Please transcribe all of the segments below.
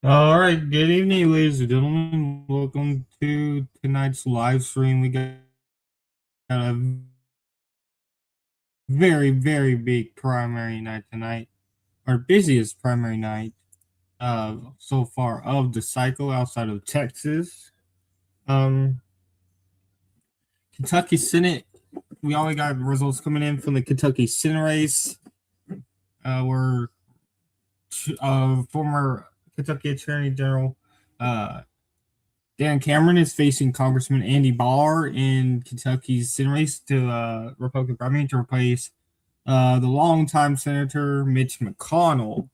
All right, good evening, ladies and gentlemen. Welcome to tonight's live stream. We got a very, very big primary night tonight, our busiest primary night so far of the cycle outside of Texas. Um, Kentucky Senate. We already got results coming in from the Kentucky Senate race. Where former Kentucky Attorney General Dan Cameron is facing Congressman Andy Barr in Kentucky's Senate race to Republican primary to replace the longtime Senator Mitch McConnell,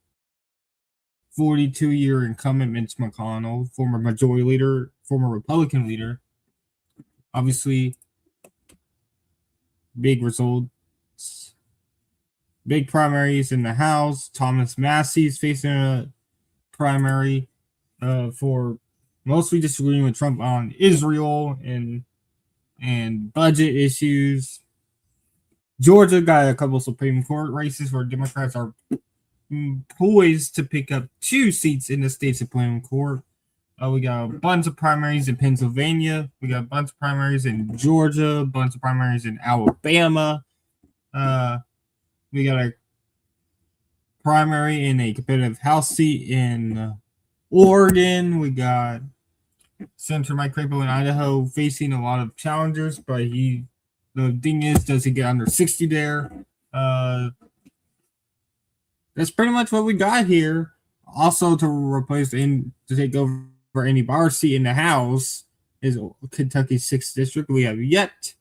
42-year incumbent Mitch McConnell, former majority leader, former Republican leader. Obviously, big results, big primaries in the House. Thomas Massey is facing a primary for mostly disagreeing with Trump on Israel and budget issues. Georgia got a couple Supreme Court races where Democrats are poised to pick up 2 seats in the state Supreme Court. We got a bunch of primaries in Pennsylvania. We got a bunch of primaries in Georgia, a bunch of primaries in Alabama. Uh, we got a primary in a competitive House seat in Oregon. We got Senator Mike Crapo in Idaho facing a lot of challengers, but the thing is, does he get under 60 there? That's pretty much what we got here. Also, to replace to take over Andy Barr's seat in the House is Kentucky's 6th district. We have yet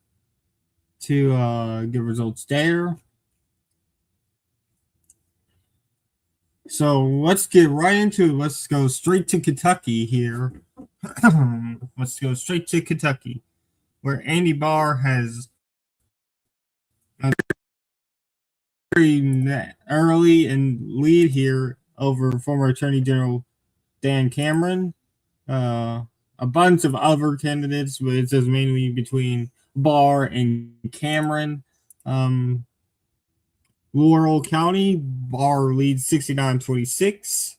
to get results there. So let's get right into it. Let's go straight to Kentucky here. Let's go straight to Kentucky, where Andy Barr has a very early and lead here over former Attorney General Dan Cameron. A bunch of other candidates, but it says mainly between Barr and Cameron. Laurel County, Barr leads 69-26.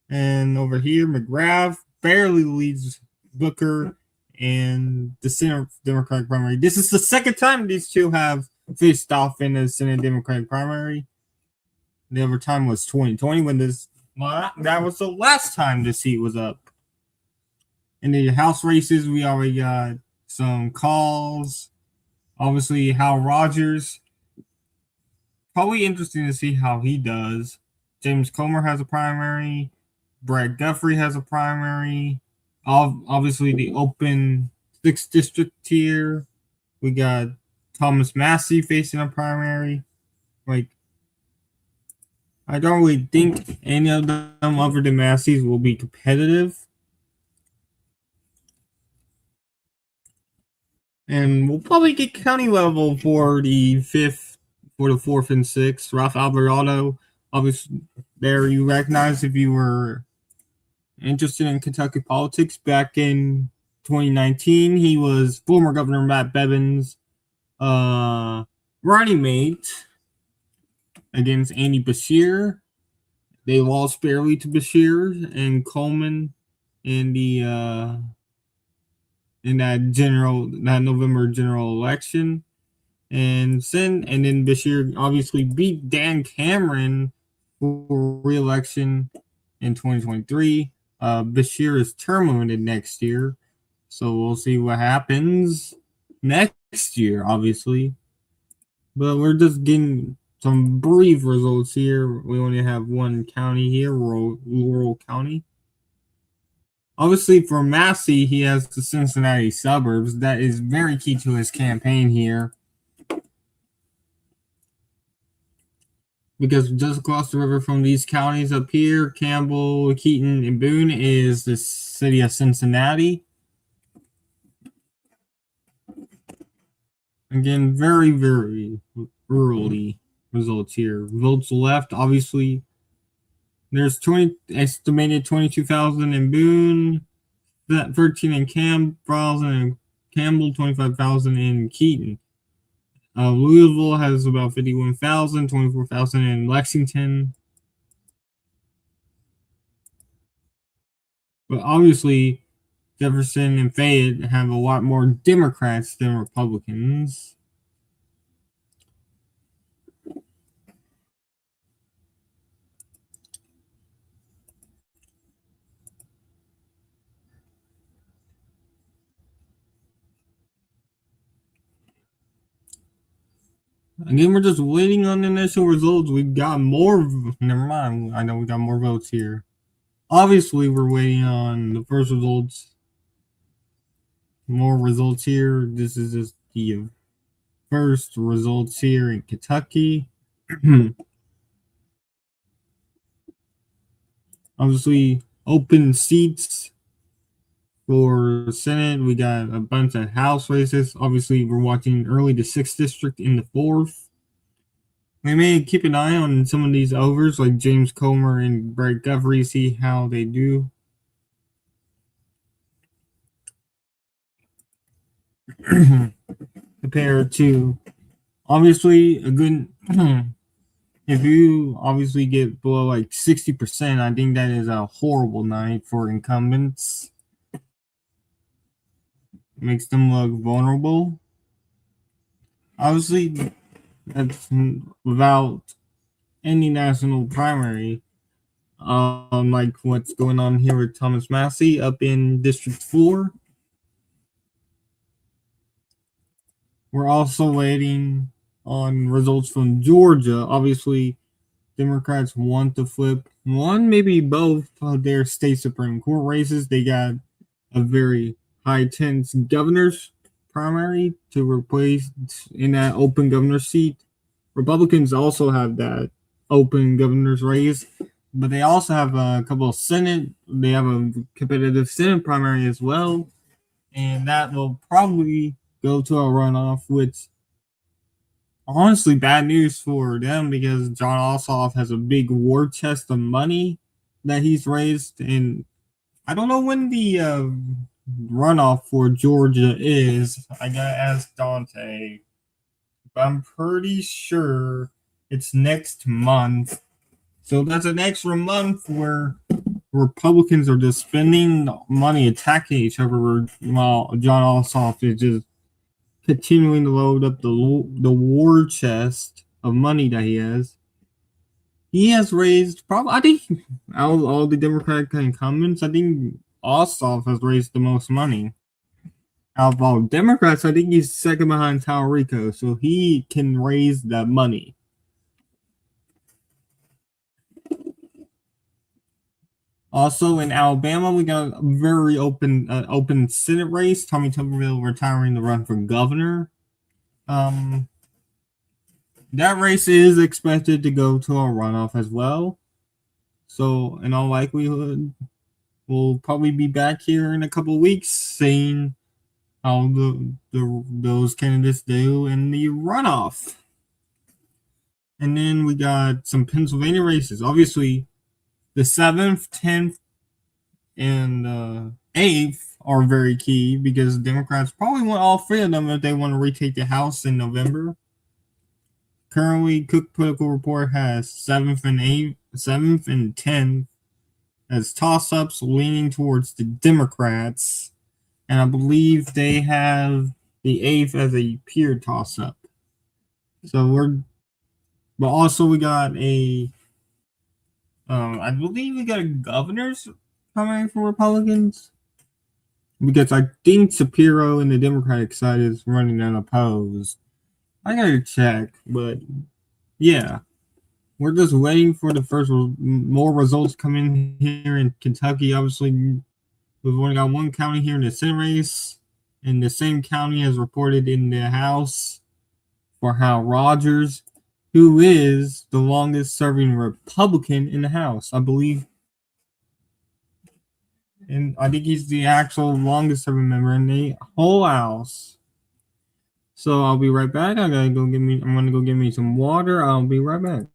And over here, McGrath barely leads Booker and the Senate Democratic primary. This is the second time these two have faced off in the Senate Democratic primary. The other time was 2020 when that was the last time the seat was up. In the House races, we already got some calls. Obviously, Hal Rogers. Probably interesting to see how he does. James Comer has a primary. Brad Guthrie has a primary. Obviously, the open 6th district here. We got Thomas Massey facing a primary. I don't really think any of them other than Massey's will be competitive. And we'll probably get county level for the 4th and 6th. Ralph Alvarado, obviously, there you recognize if you were interested in Kentucky politics back in 2019. He was former Governor Matt Bevin's running mate against Andy Beshear. They lost barely to Beshear and Coleman in the in that November general election. And then Beshear obviously beat Dan Cameron for re-election in 2023. Beshear is term limited next year, so we'll see what happens next year, obviously. But we're just getting some brief results here. We only have one county here, Laurel County. Obviously, for Massey, he has the Cincinnati suburbs. That is very key to his campaign here. Because just across the river from these counties up here, Campbell, Keaton, and Boone, is the city of Cincinnati. Again, very, very early results here. Votes left, obviously. There's estimated 22,000 in Boone, 13 in Campbell, 25,000 in Keaton. Louisville has about 51,000, 24,000 in Lexington. But obviously, Jefferson and Fayette have a lot more Democrats than Republicans. Again, we're just waiting on the initial results. We got more. Never mind. I know we got more votes here. Obviously, we're waiting on the first results. More results here. This is just the first results here in Kentucky. Obviously, open seats for Senate. We got a bunch of House races. Obviously, we're watching early the 6th district in the 4th. We may keep an eye on some of these overs like James Comer and Brett Guthrie, see how they do. Compared to obviously a good if you obviously get below like 60%, I think that is a horrible night for incumbents. Makes them look vulnerable. Obviously, that's without any national primary. Like what's going on here with Thomas Massey up in District 4. We're also waiting on results from Georgia. Obviously, Democrats want to flip one, maybe both of their state Supreme Court races. They got a very high tense governor's primary to replace in that open governor seat. Republicans also have that open governor's race, but they also have a couple of Senate. They have a competitive Senate primary as well, and that will probably go to a runoff, which honestly bad news for them because John Ossoff has a big war chest of money that he's raised, and I don't know when the runoff for Georgia is. I gotta ask Dante, but I'm pretty sure it's next month. So that's an extra month where Republicans are just spending money attacking each other while John Ossoff is just continuing to load up the war chest of money that he has. He has raised probably, I think, out of all the Democratic incumbents, I think Ossoff has raised the most money. Out of all Democrats, I think he's second behind Talarico, so he can raise that money. Also in Alabama, we got a very open Senate race. Tommy Tuberville retiring to run for governor. Um, that race is expected to go to a runoff as well. So in all likelihood, we'll probably be back here in a couple of weeks seeing how those candidates do in the runoff. And then we got some Pennsylvania races. Obviously, the 7th, 10th, and 8th are very key because Democrats probably want all three of them if they want to retake the House in November. Currently, Cook Political Report has 7th and 8th, 7th and 10th as toss-ups leaning towards the Democrats, and I believe they have the 8th as a pure toss-up. But also we got I believe we got a governor's primary for Republicans because I think Shapiro in the Democratic side is running unopposed. I gotta check, but yeah, we're just waiting for the first more results coming here in Kentucky. Obviously, we've only got one county here in the Senate race, and the same county as reported in the House for Hal Rogers, who is the longest serving Republican in the House, I believe. And I think he's the actual longest serving member in the whole House. So I'll be right back. I'm gonna go get me some water. I'll be right back.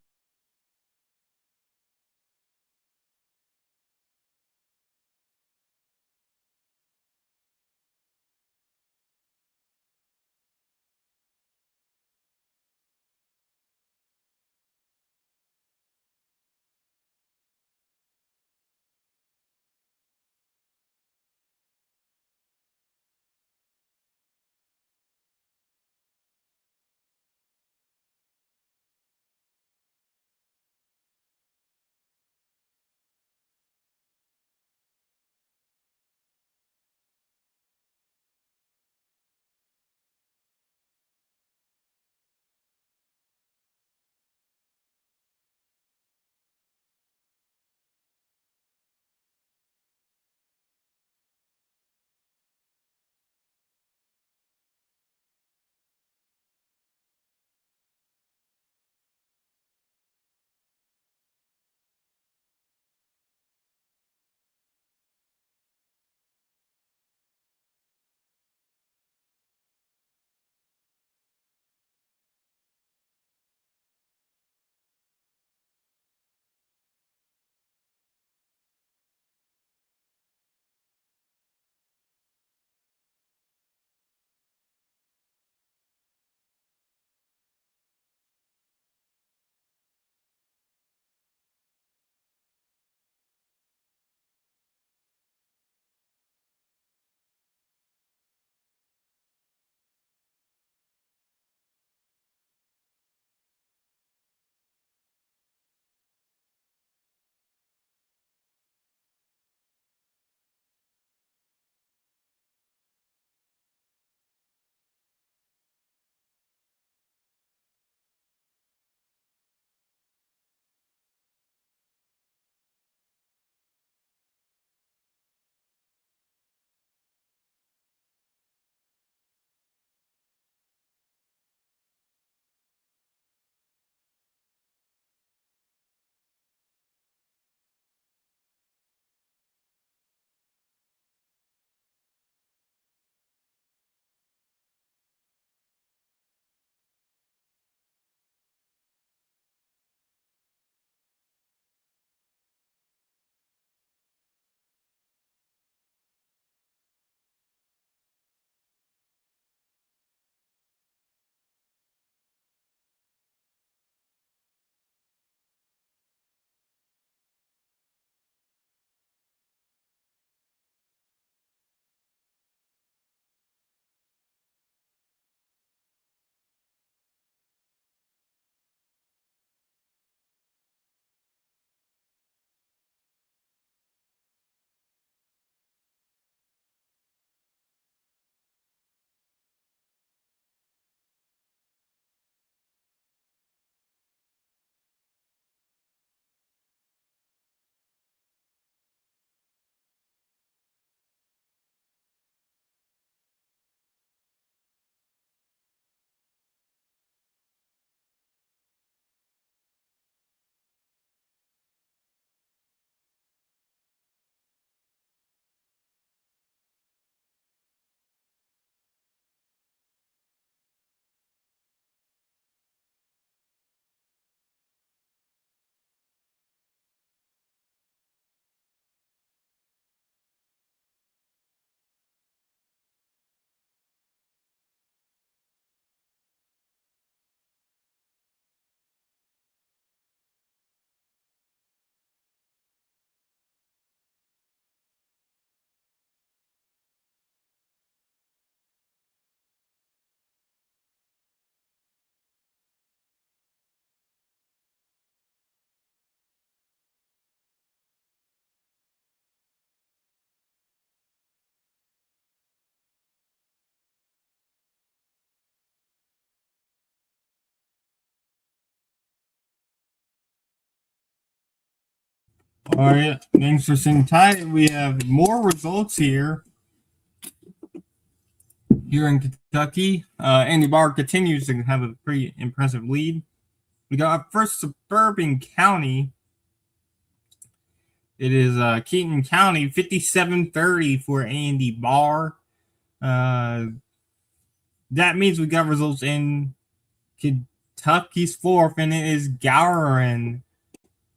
All right, thanks for sitting tight. We have more results here in Kentucky. Andy Barr continues to have a pretty impressive lead. We got our first suburban county. It is Keaton County, 57-30 for Andy Barr. That means we got results in Kentucky's fourth, and it is Gowron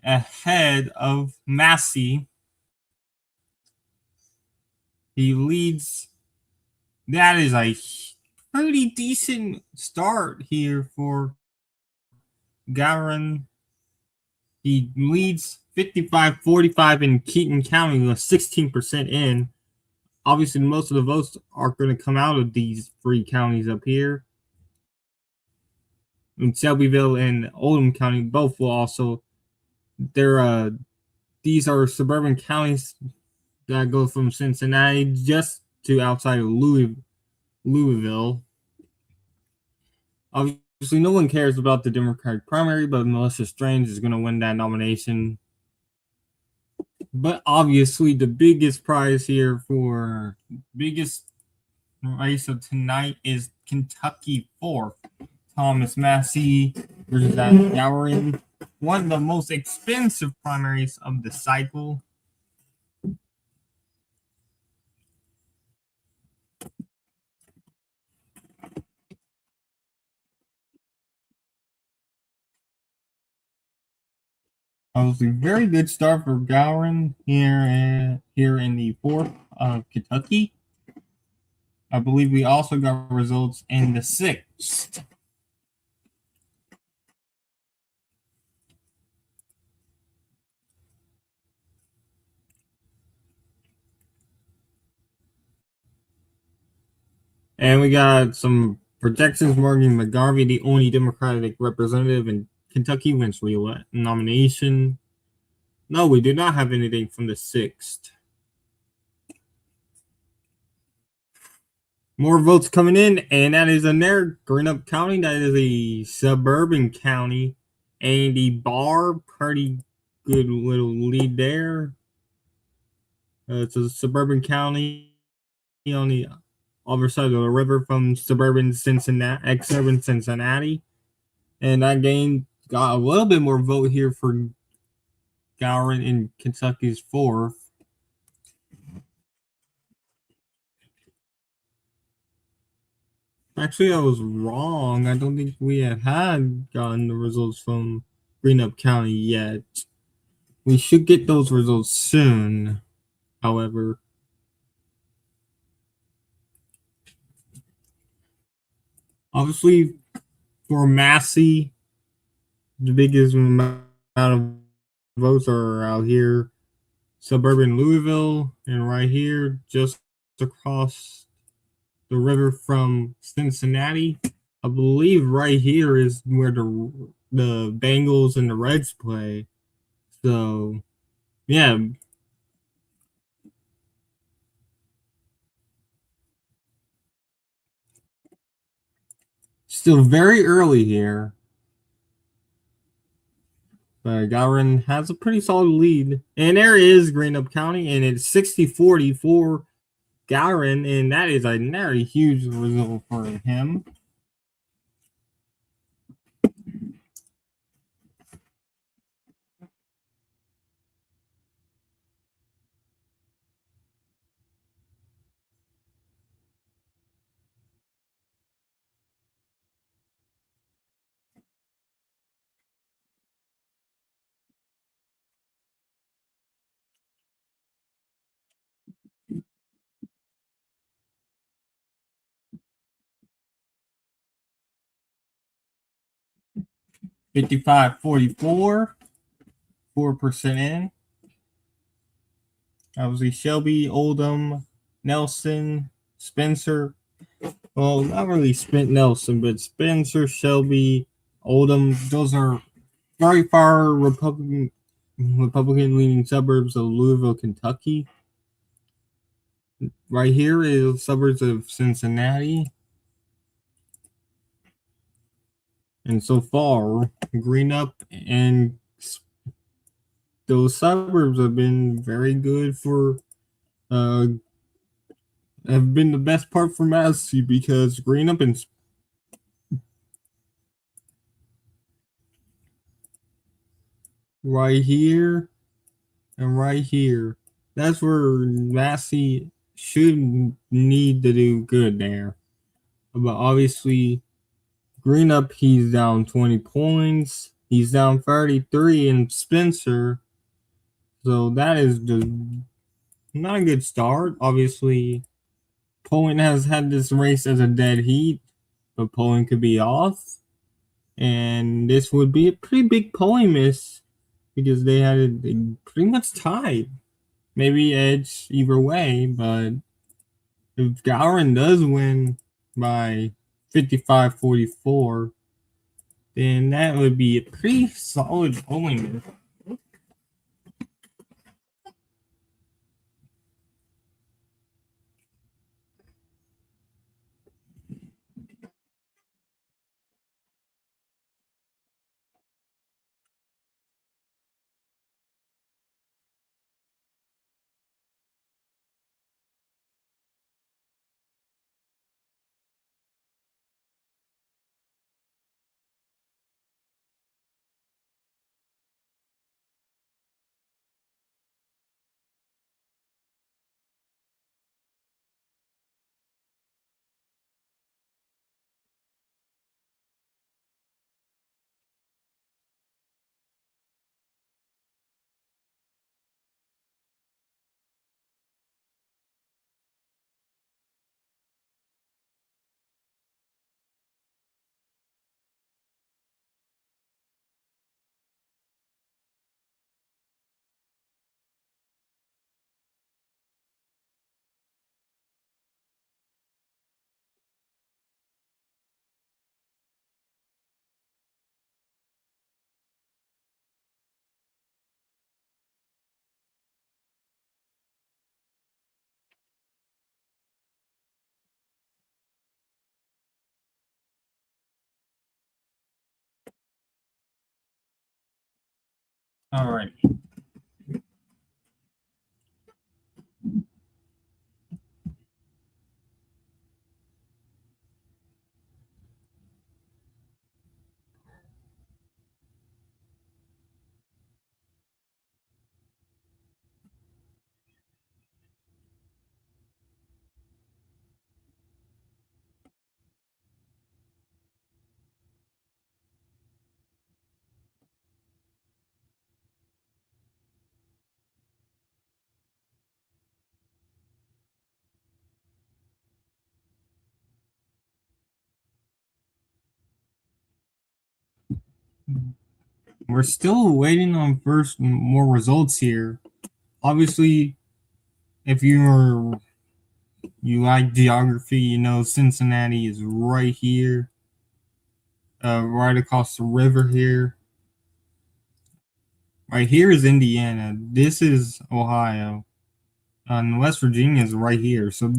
ahead of Massey. He leads. That is a pretty decent start here for Gowron. He leads 55-45 in Keaton County with 16% in. Obviously, most of the votes are going to come out of these three counties up here. In Shelbyville and Oldham County, both will also. These are suburban counties that go from Cincinnati just to outside of Louisville. Obviously, no one cares about the Democratic primary, but Melissa Strange is going to win that nomination. But obviously, the biggest prize here for biggest race of tonight is Kentucky 4th. Thomas Massey versus Gowron. One of the most expensive primaries of the cycle. Obviously, very good start for Gowron here in the 4th of Kentucky. I believe we also got results in the 6th. And we got some projections. Morgan McGarvey, the only Democratic representative in Kentucky, wins reelect nomination. No, we do not have anything from the 6th. More votes coming in, and that is another Greenup County. That is a suburban county. Andy Barr, pretty good little lead there. It's a suburban county on the other side of the river from suburban Cincinnati, ex-suburban Cincinnati. And that game got a little bit more vote here for Gowron in Kentucky's 4th. Actually, I was wrong. I don't think we had gotten the results from Greenup County yet. We should get those results soon, however. Obviously, for Massey, the biggest amount of votes are out here. Suburban Louisville, and right here, just across the river from Cincinnati. I believe right here is where the Bengals and the Reds play. So, yeah. Still very early here. But Gowron has a pretty solid lead. And there is Greenup County, and it's 60-40 for Gowron, and that is a very huge result for him. $55.44, 4% in. Obviously, Shelby, Oldham, Nelson, Spencer. Well, not really Nelson, but Spencer, Shelby, Oldham. Those are very far Republican leaning suburbs of Louisville, Kentucky. Right here is suburbs of Cincinnati. And so far, Greenup and those suburbs have been very good for uh have been the best part for Massey because green up and right here and right here. That's where Massey should need to do good there. But obviously, green up, he's down 20 points. He's down 33 in Spencer. So that is just not a good start. Obviously, Poland has had this race as a dead heat, but Poland could be off. And this would be a pretty big polling miss because they had it pretty much tied. Maybe edge either way, but if Gowron does win by 55-44, then that would be a pretty solid polling. All right. We're still waiting on first more results here. Obviously, if you like geography, you know Cincinnati is right here, right across the river here. Right here is Indiana. This is Ohio. And West Virginia is right here. So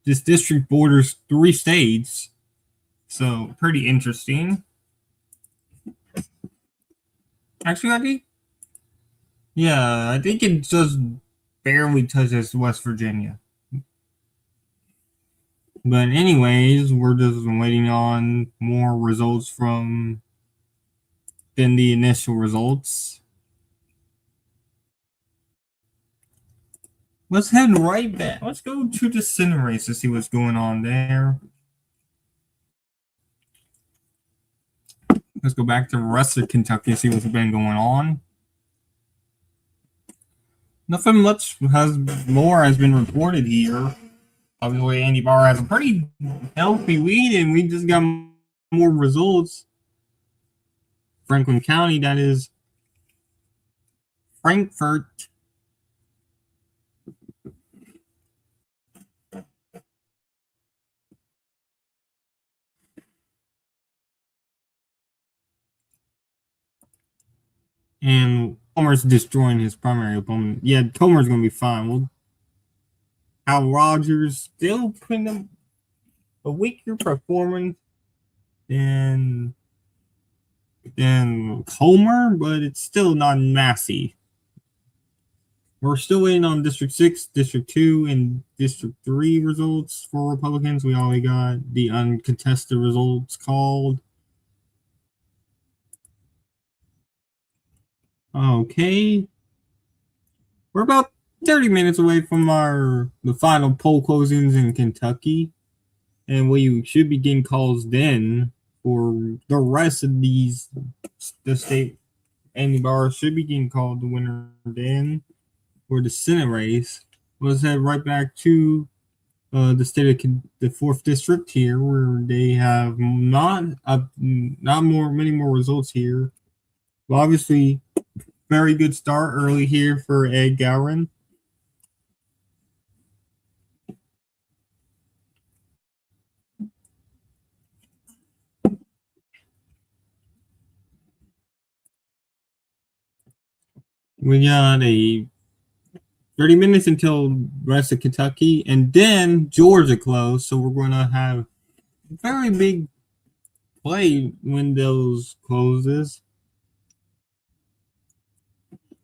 this district borders 3 states. So pretty interesting. Actually, I think it just barely touches West Virginia. But anyways, we're just waiting on more results from than the initial results. Let's head right back. Let's go to the center race to see what's going on there. Let's go back to the rest of Kentucky and see what's been going on. Nothing much has been reported here. Obviously, Andy Barr has a pretty healthy lead, and we just got more results. Franklin County, that is Frankfort. And Comer's destroying his primary opponent. Yeah, Comer's going to be fine. Well, Al Rogers still putting up a weaker performance than Comer, but it's still not Massey. We're still waiting on District 6, District 2, and District 3 results for Republicans. We only got the uncontested results called. Okay. We're about 30 minutes away from the final poll closings in Kentucky. And we should be getting calls then for the rest of the state. Andy Barr should be getting called the winner then for the Senate race. Let's head right back to the state of the fourth district here, where they have not more many more results here. Well, obviously, very good start early here for Ed Gowron. We got a 30 minutes until the rest of Kentucky, and then Georgia closed. So we're going to have very big play when those closes.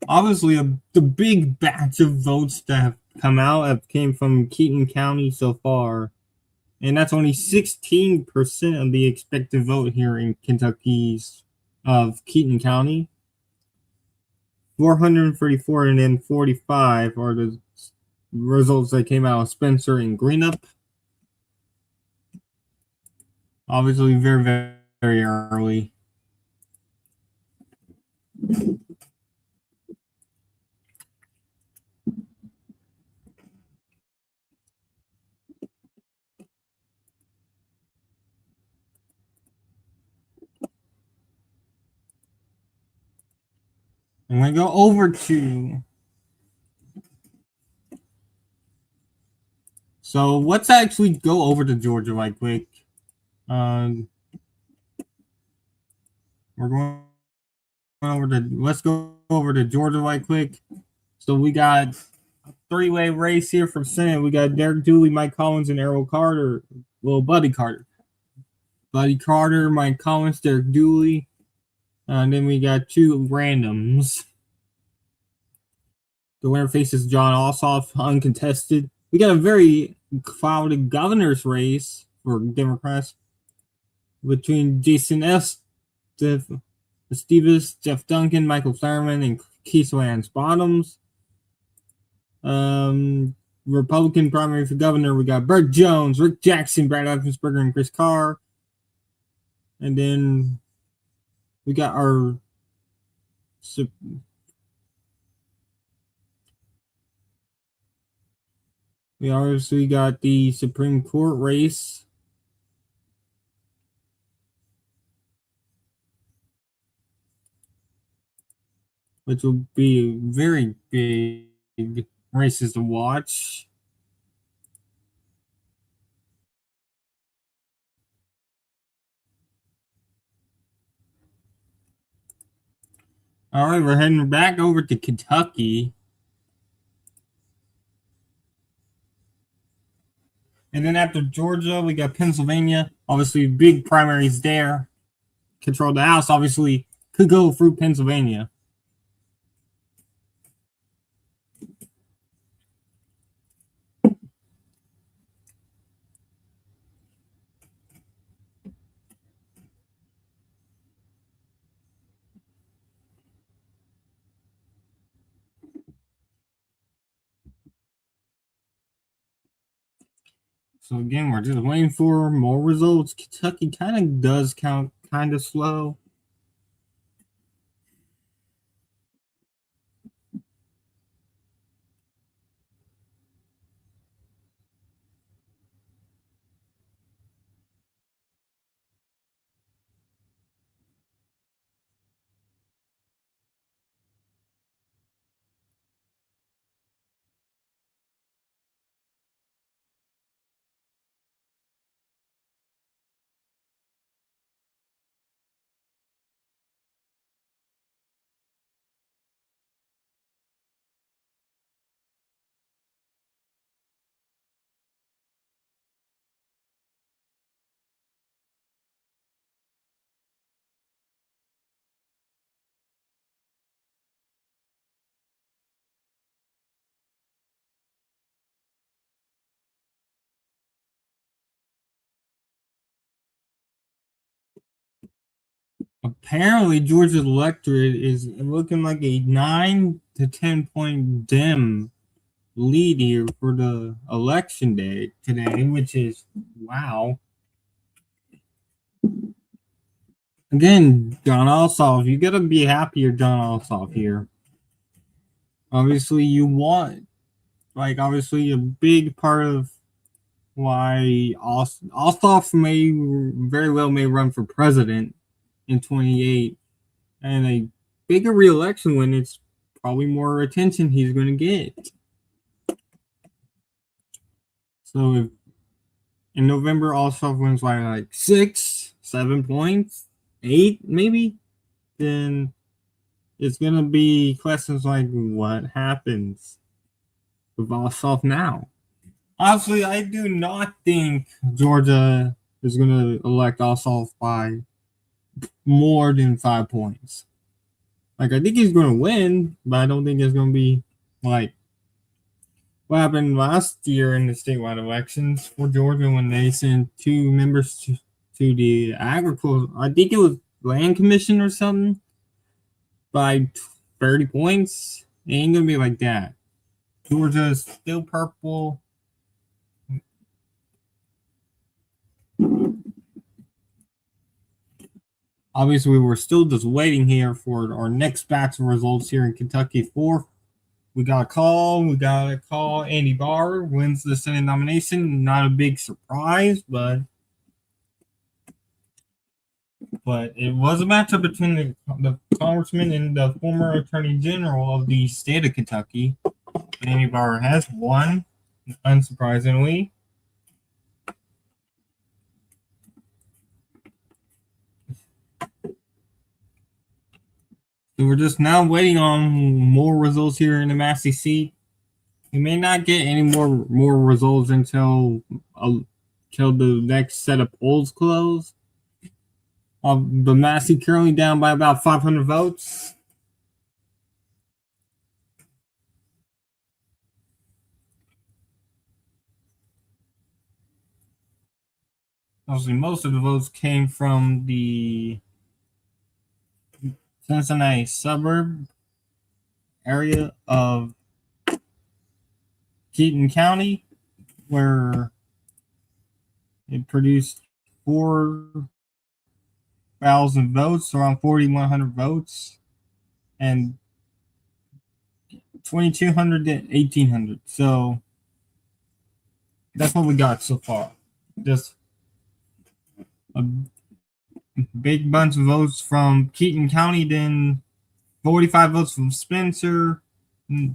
Obviously, the big batch of votes that have come out have came from Keaton County so far, and that's only 16% of the expected vote here in Kentucky's of Keaton County. 434 and then 45 are the results that came out of Spencer and Greenup. Obviously, very, very, very early. I'm going to go over to. So let's actually go over to Georgia right quick. Um, we're going over to. Let's go over to Georgia right quick. So we got a three-way race here for Senate. We got Derek Dooley, Mike Collins, and Errol Carter. Well, Buddy Carter. Buddy Carter, Mike Collins, Derek Dooley. And then we got two randoms. The winner faces John Ossoff, uncontested. We got a very crowded governor's race for Democrats between Jason S. Stevens, Jeff Duncan, Michael Thurman, and Keith Lance Bottoms. Republican primary for governor, we got Burt Jones, Rick Jackson, Brad Raffensperger, and Chris Carr. And then we got our we obviously got the Supreme Court race. Which will be very big races to watch. All right, we're heading back over to Kentucky. And then after Georgia, we got Pennsylvania. Obviously, big primaries there. Control the House, obviously, could go through Pennsylvania. So again, we're just waiting for more results. Kentucky kind of does count kind of slow. Apparently, Georgia's electorate is looking like a 9 to 10 point dim lead here for the election day today, which is wow. Again, John Ossoff, you gotta be happy you're John Ossoff here. Obviously, you want, like, obviously, a big part of why Ossoff may very well may run for president in 28, and a bigger re-election win, it's probably more attention he's going to get. So if in November Ossoff wins by like 6, 7 points, 8 maybe, then it's going to be questions like what happens with Ossoff now. Honestly, I do not think Georgia is going to elect Ossoff by more than 5 points. Like, I think he's going to win, but I don't think it's going to be like what happened last year in the statewide elections for Georgia when they sent two members to the agriculture. I think it was land commission or something by 30 points. It ain't going to be like that. Georgia is still purple. Obviously, we're still just waiting here for our next batch of results here in Kentucky. Fourth, we got a call. Andy Barr wins the Senate nomination. Not a big surprise, but it was a matchup between the congressman and the former attorney general of the state of Kentucky. Andy Barr has won, unsurprisingly. So we're just now waiting on more results here in the Massey seat. We may not get any more results until the next set of polls close. But Massey currently down by about 500 votes. Obviously, most of the votes came from the Cincinnati suburb area of Keaton County, where it produced 4,000 votes, around 4,100 votes, and 2,200 to 1,800. So that's what we got so far. Just a big bunch of votes from Keaton County, then 45 votes from Spencer,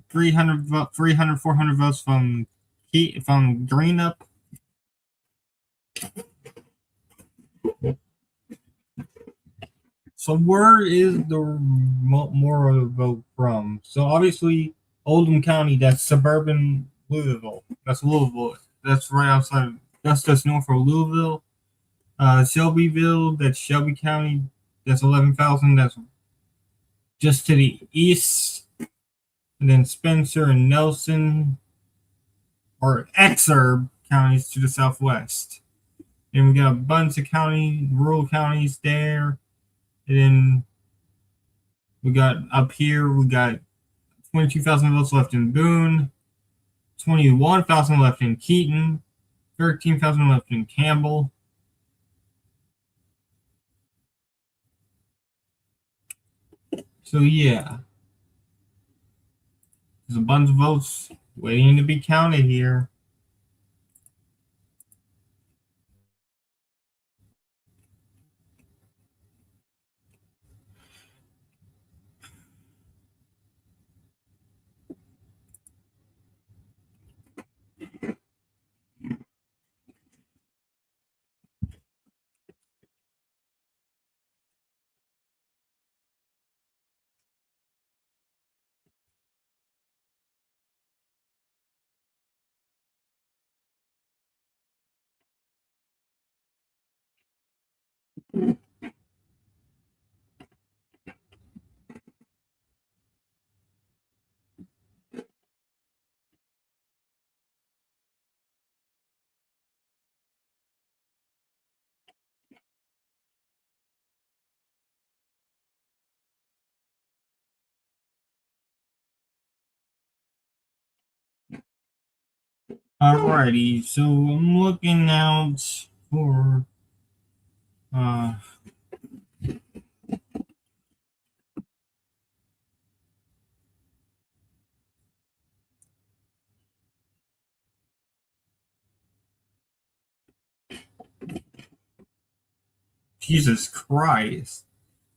400 votes from Greenup. So where is the more of the vote from? So obviously Oldham County, that's suburban Louisville. That's Louisville. That's right outside. That's just north of Louisville. Shelbyville, that's Shelby County. That's 11,000. That's just to the east. And then Spencer and Nelson, or Exurb counties to the southwest. And we got a bunch of rural counties there. And then we got up here, we got 22,000 votes left in Boone, 21,000 left in Keaton, 13,000 left in Campbell. So yeah, there's a bunch of votes waiting to be counted here. Alrighty, so I'm looking out for uh Jesus Christ.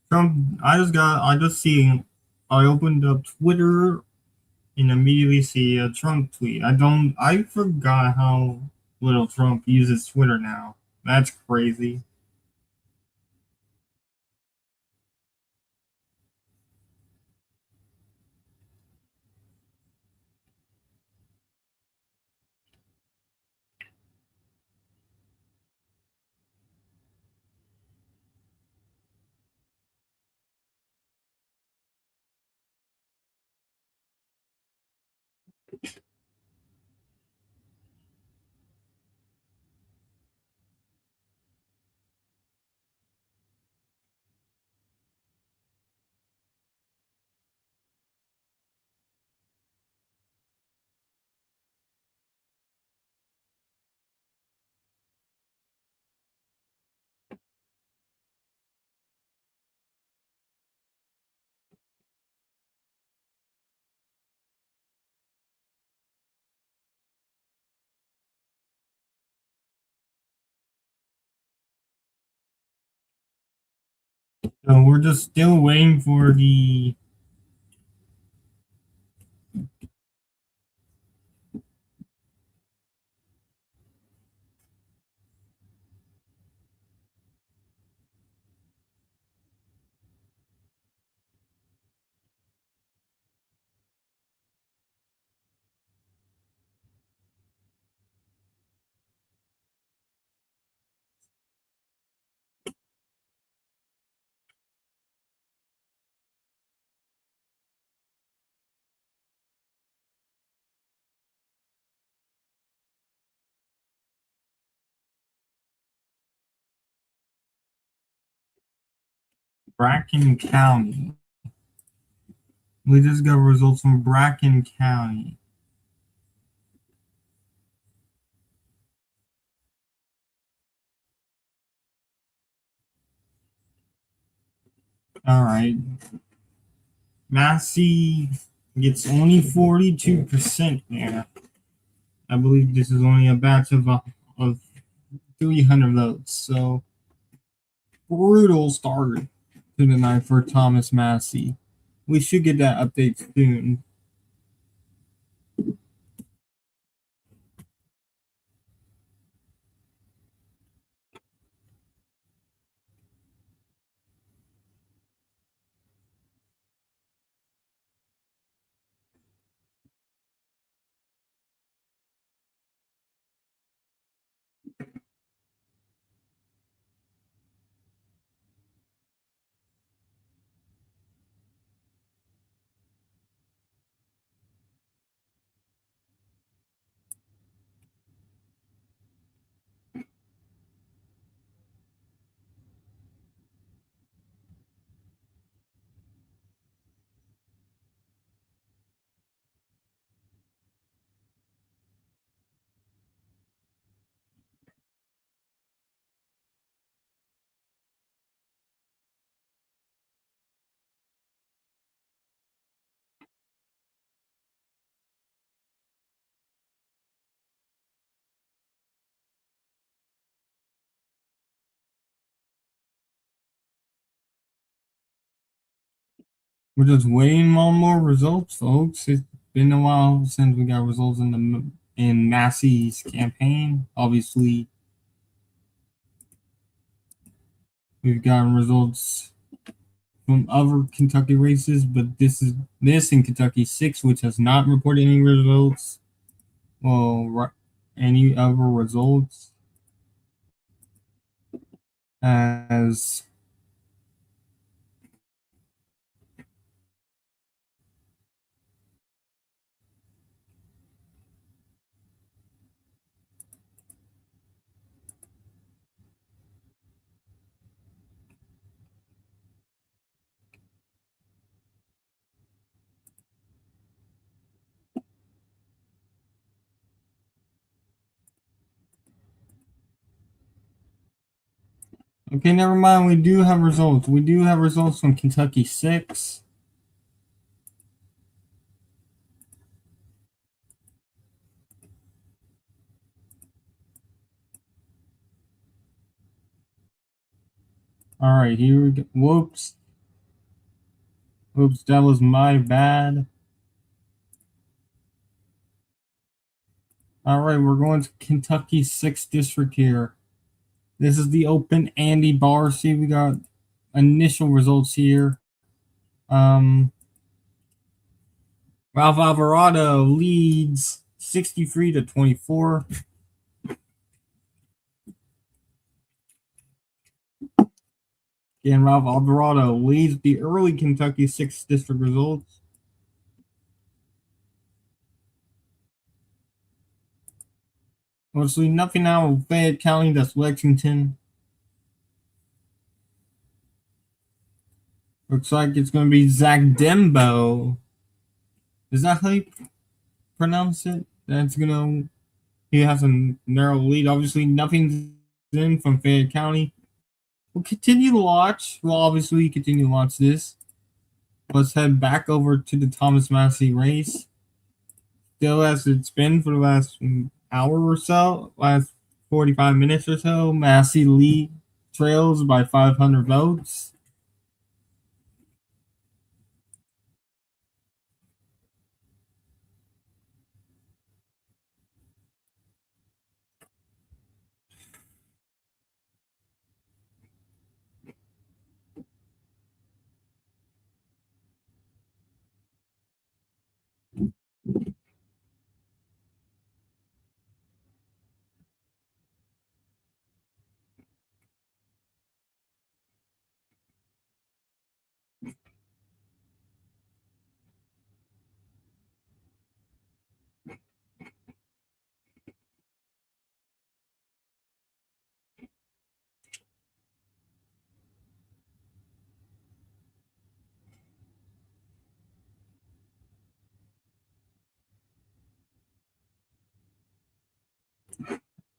Trump I just see I opened up Twitter and immediately see a Trump tweet. I forgot how little Trump uses Twitter now. That's crazy. So we're just still waiting for the Bracken County. We just got results from Bracken County. All right. Massey gets only 42% there. I believe this is only a batch of 300 votes. So brutal start to the night for Thomas Massey. We should get that update soon. We're just waiting on more results, folks. It's been a while since we got results in Massey's campaign. Obviously, we've gotten results from other Kentucky races, but this in Kentucky 6, which has not reported any results. Well, any other results as Okay, never mind. We do have results. We do have results from Kentucky 6. All right, here we go. Whoops. Oops, that was my bad. All right, we're going to Kentucky 6th District here. This is the open Andy Bar. See, we got initial results here. Ralph Alvarado leads 63-24. And Ralph Alvarado leads the early Kentucky 6th District results. Obviously, nothing out of Fayette County, that's Lexington. Looks like it's going to be Zach Dembo. Is that how you pronounce it? That's going to. He has a narrow lead. Obviously, nothing's in from Fayette County. We'll continue to watch. We'll obviously continue to watch this. Let's head back over to the Thomas Massey race. Still as it's been for the last hour or so, last 45 minutes or so, Massey lead trails by 500 votes.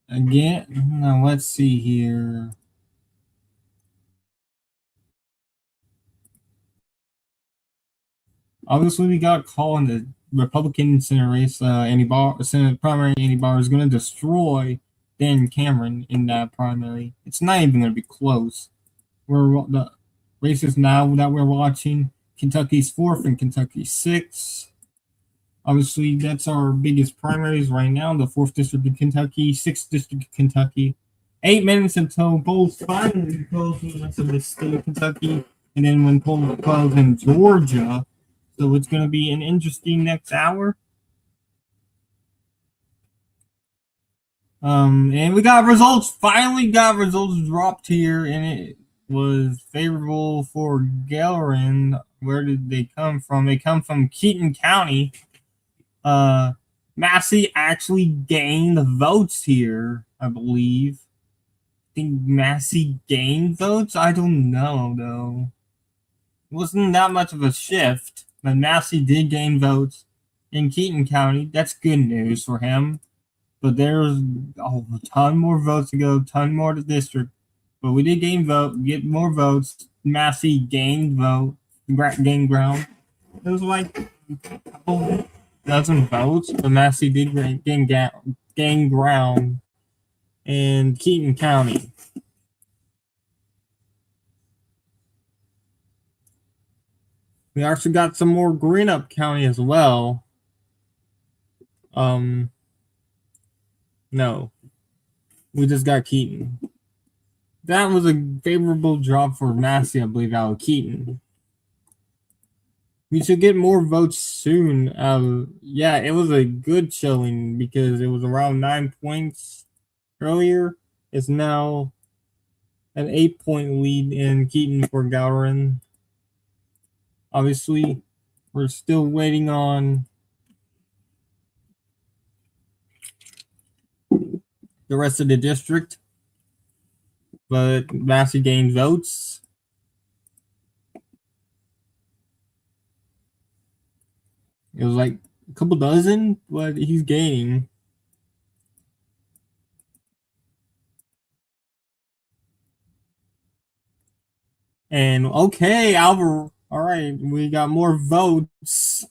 Again, now let's see here. Obviously, we got a call in the Republican Senate race. Senate primary, Andy Barr is going to destroy Dan Cameron in that primary. It's not even going to be close. The races now that we're watching. Kentucky's 4th and Kentucky 6th. Obviously, that's our biggest primaries right now. The 4th District of Kentucky, 6th District of Kentucky. 8 minutes until polls finally close in the rest of the state of Kentucky. And then when polls close in Georgia. So it's going to be an interesting next hour. And we got results. Finally got results dropped here, and it was favorable for Gellerin. Where did they come from? They come from Keaton County. Massey actually gained the votes here, I believe. I think Massey gained votes? I don't know, though. It wasn't that much of a shift, but Massey did gain votes in Keaton County. That's good news for him. But there's a ton more votes to go, ton more to district. But we did get more votes. Massey gained gained ground. It was like a couple dozen votes, but Massey did gain ground in Keaton County. We actually got some more Greenup County as well. No, we just got Keaton. That was a favorable job for Massey, I believe, out of Keaton. We should get more votes soon. Yeah, it was a good showing because it was around 9 points earlier. It's now an 8-point lead in Keaton for Gowron. Obviously, we're still waiting on the rest of the district, but Massey gained votes. It was like a couple dozen, but he's gaining. And okay, Albert. All right, we got more votes.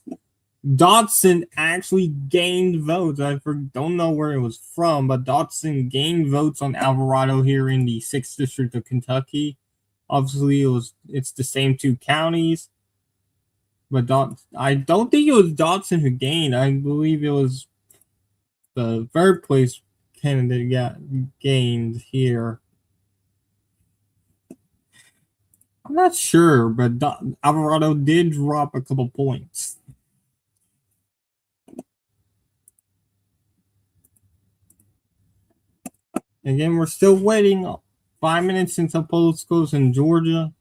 Dotson actually gained votes. Don't know where it was from, but Dotson gained votes on Alvarado here in the 6th District of Kentucky. Obviously, it's the same two counties, but I don't think it was Dotson who gained. I believe it was the third place candidate got gained here. I'm not sure, but Alvarado did drop a couple points. Again, we're still waiting 5 minutes until polls close in Georgia.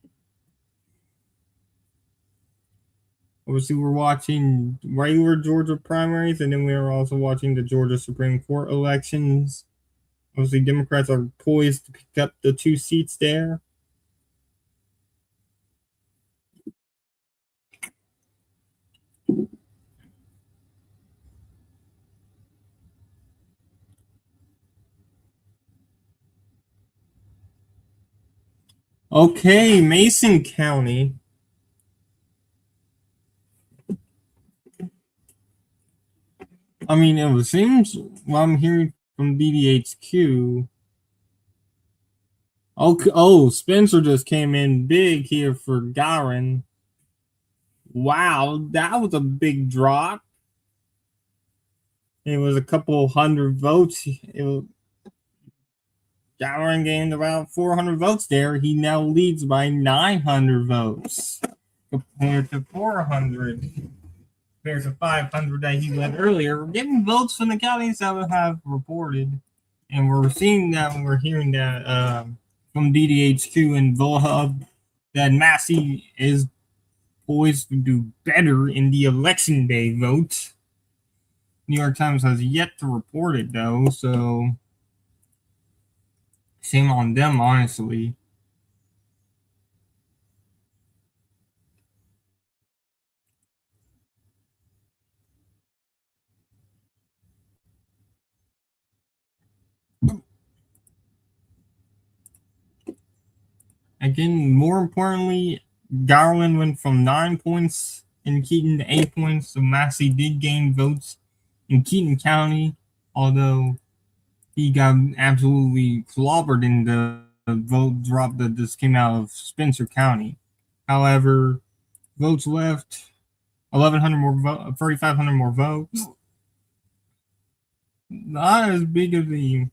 Obviously, we're watching regular Georgia primaries, and then we are also watching the Georgia Supreme Court elections. Obviously, Democrats are poised to pick up the 2 seats there. Okay, Mason County. I mean, it seems what I'm hearing from BDHQ. Oh, Spencer just came in big here for Garin. Wow, that was a big drop. It was a couple hundred votes. Garin gained about 400 votes there. He now leads by 900 votes compared to 400. Compared to 500 that he led earlier. We're getting votes from the counties that have reported. And we're seeing that, we're hearing that from DDHQ and Volhub that Massey is poised to do better in the election day vote. New York Times has yet to report it though, so shame on them, honestly. Again, more importantly, Garland went from 9 points in Keaton to 8 points, so Massey did gain votes in Keaton County, although he got absolutely clobbered in the vote drop that just came out of Spencer County. However, votes left 1,100 more 3,500 more votes. Not as big of the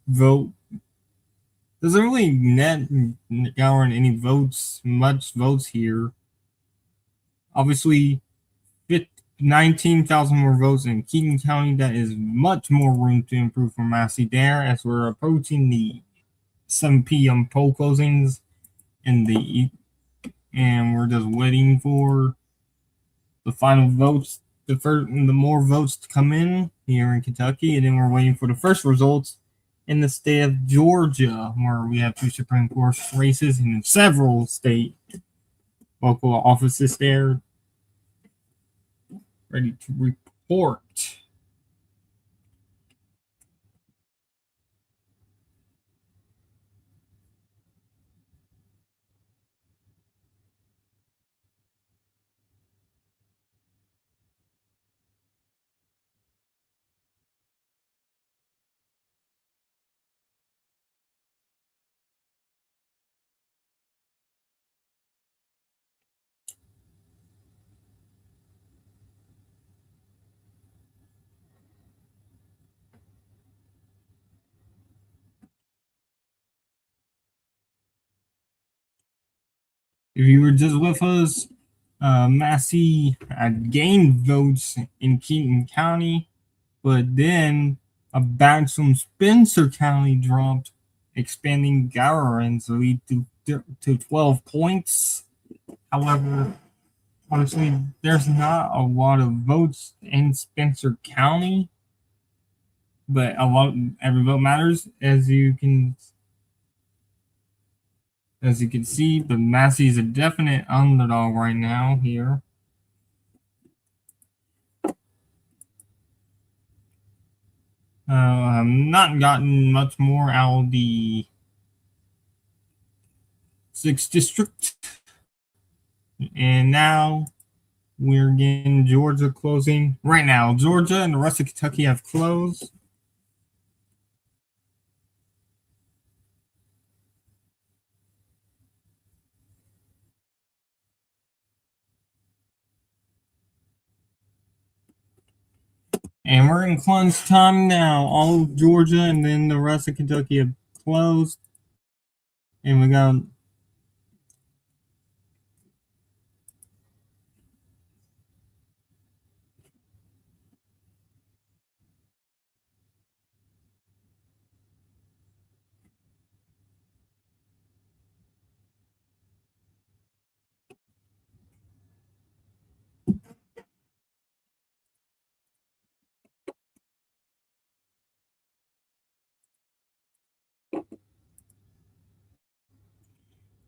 vote. Doesn't really net Gowan any votes, much votes here. Obviously, 19,000 more votes in Keaton County. That is much more room to improve for Massey there as we're approaching the 7 p.m. poll closings in the and we're just waiting for the final votes, the more votes to come in here in Kentucky, and then we're waiting for the first results in the state of Georgia, where we have 2 Supreme Court races and several state local offices there ready to report. If you were just with us, Massey had gained votes in Keaton County, but then a batch from Spencer County dropped, expanding Gowron's lead to 12 points. However, honestly, there's not a lot of votes in Spencer County, but every vote matters, as you can see. But Massey is a definite underdog right now here. I've not gotten much more out of the sixth district. And now we're getting Georgia closing. Right now, Georgia and the rest of Kentucky have closed. And we're in crunch time now. All of Georgia and then the rest of Kentucky have closed. And we got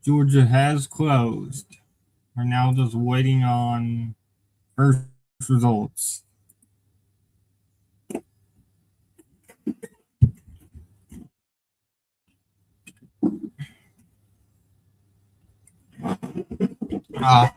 Georgia has closed. We're now just waiting on first results. Uh,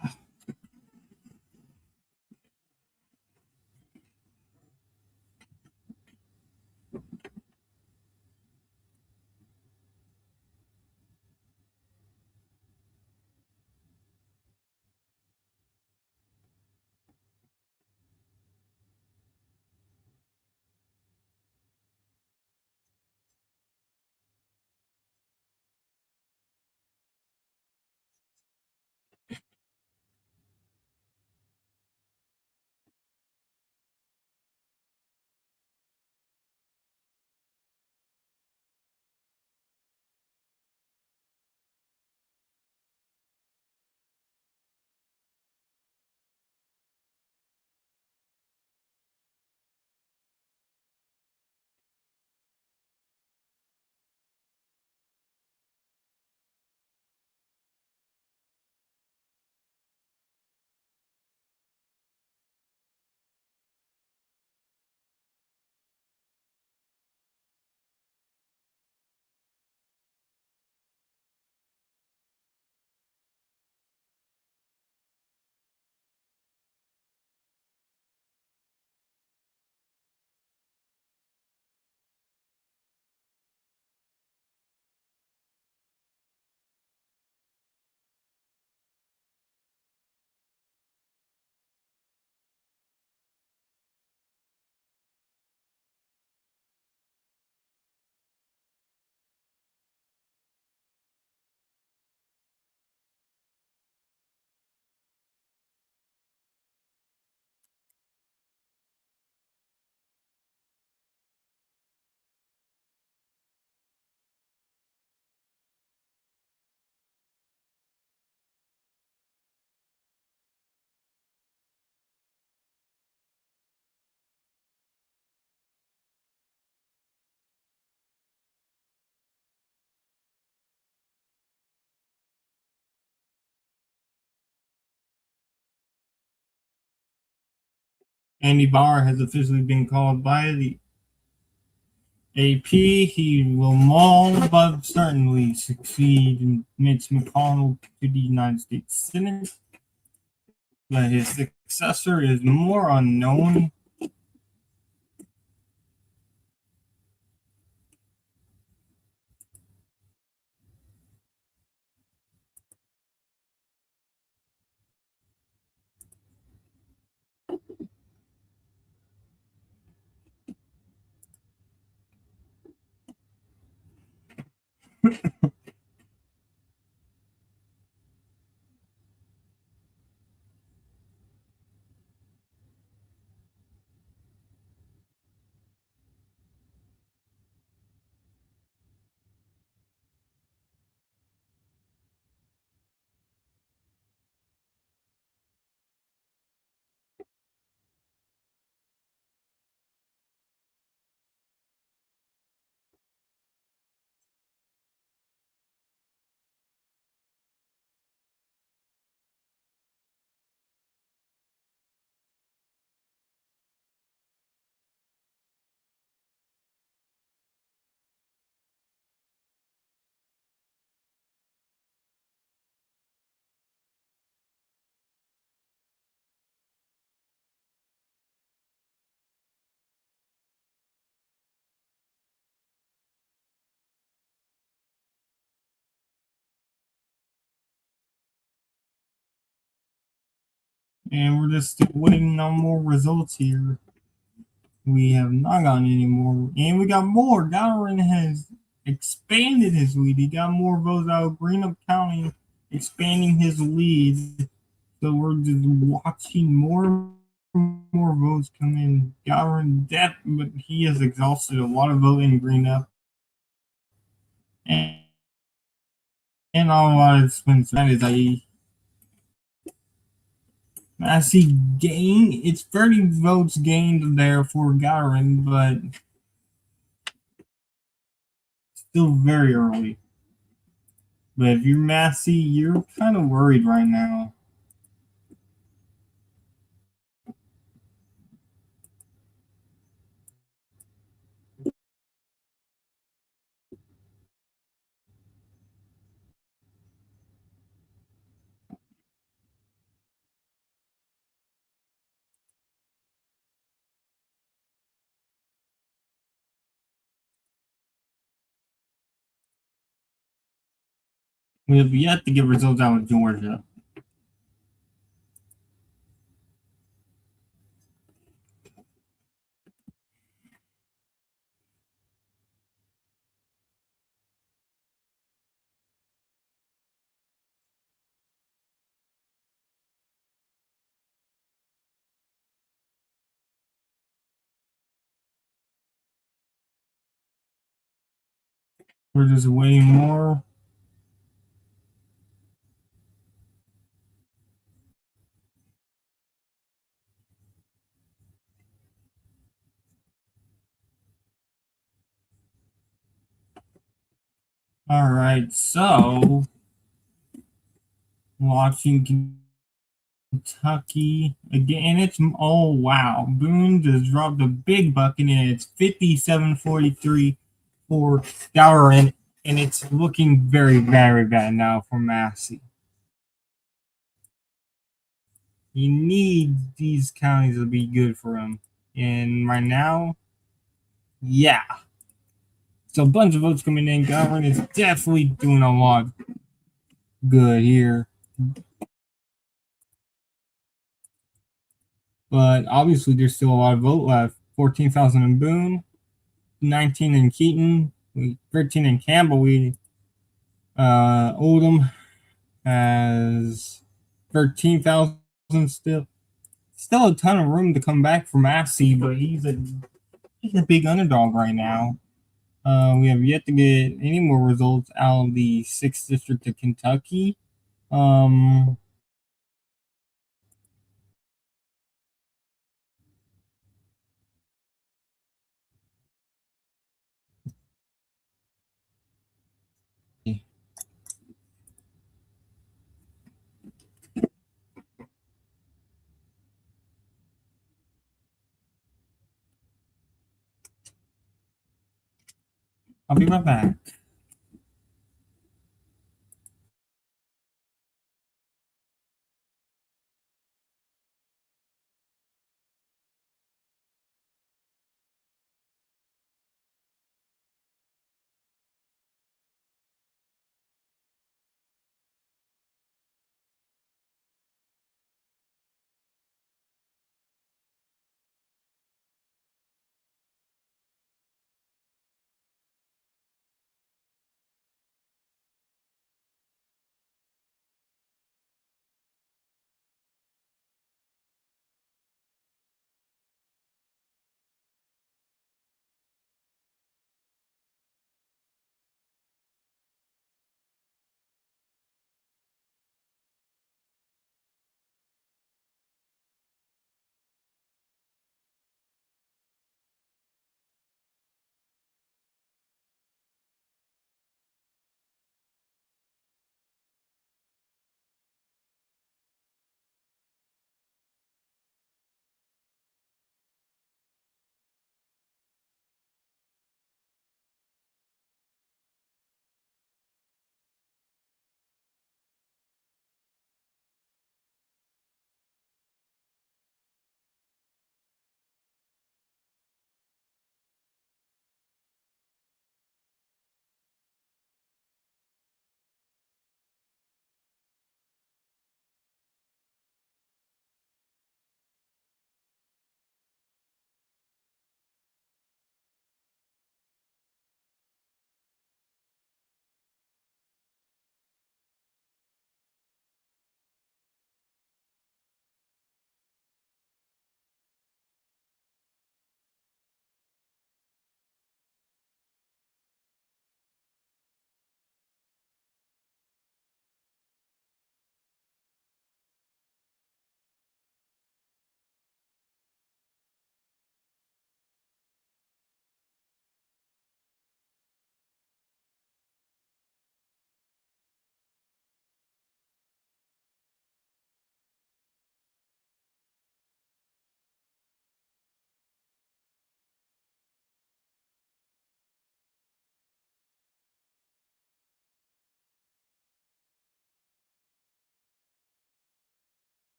Andy Bauer has officially been called by the AP. He will maul but certainly succeed in Mitch McConnell to the United States Senate. But his successor is more unknown. And we're just still waiting on more results here. We have not gotten any more. And we got more. Gowron has expanded his lead. He got more votes out of Greenup County, expanding his lead. So we're just watching more votes come in. Gowron depth, but he has exhausted a lot of vote in Greenup. And, and a lot of expense. That is a Massey gain. It's 30 votes gained there for Gowron, but still very early. But if you're Massey, you're kind of worried right now. We have yet to get results out of Georgia. We're just waiting more. All right, so watching Kentucky again. It's oh wow, Boone just dropped a big bucket, and it's 57-43 for Gowron, and it's looking very bad now for Massey. He needs these counties to be good for him, and right now, yeah. So a bunch of votes coming in. Gowron is definitely doing a lot good here. But obviously, there's still a lot of vote left. 14,000 in Boone, 19 in Keaton, 13 in Campbell. Oldham has 13,000 still. Still a ton of room to come back for Massey, but he's a big underdog right now. We have yet to get any more results out of the 6th district of Kentucky. Um, I'll be right back.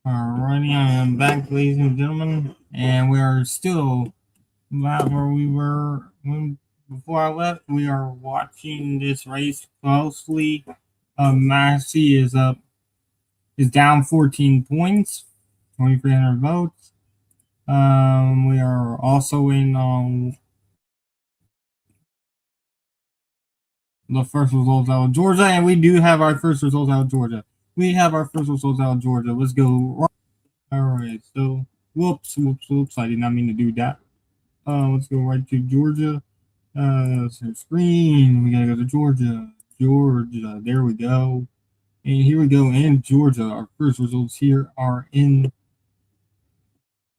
Alrighty, I am back, ladies and gentlemen, and we are still about where we were when before I left. We are watching this race closely. Massey is down 14 points, 2,300 votes. We are also in the first results out of Georgia, and we do have our first results out of Georgia. We have our first results out of Georgia. Let's go. All right, so whoops. I did not mean to do that. Let's go right to Georgia. Screen. We gotta go to Georgia. Georgia. There we go. And here we go. And Georgia. Our first results here are in.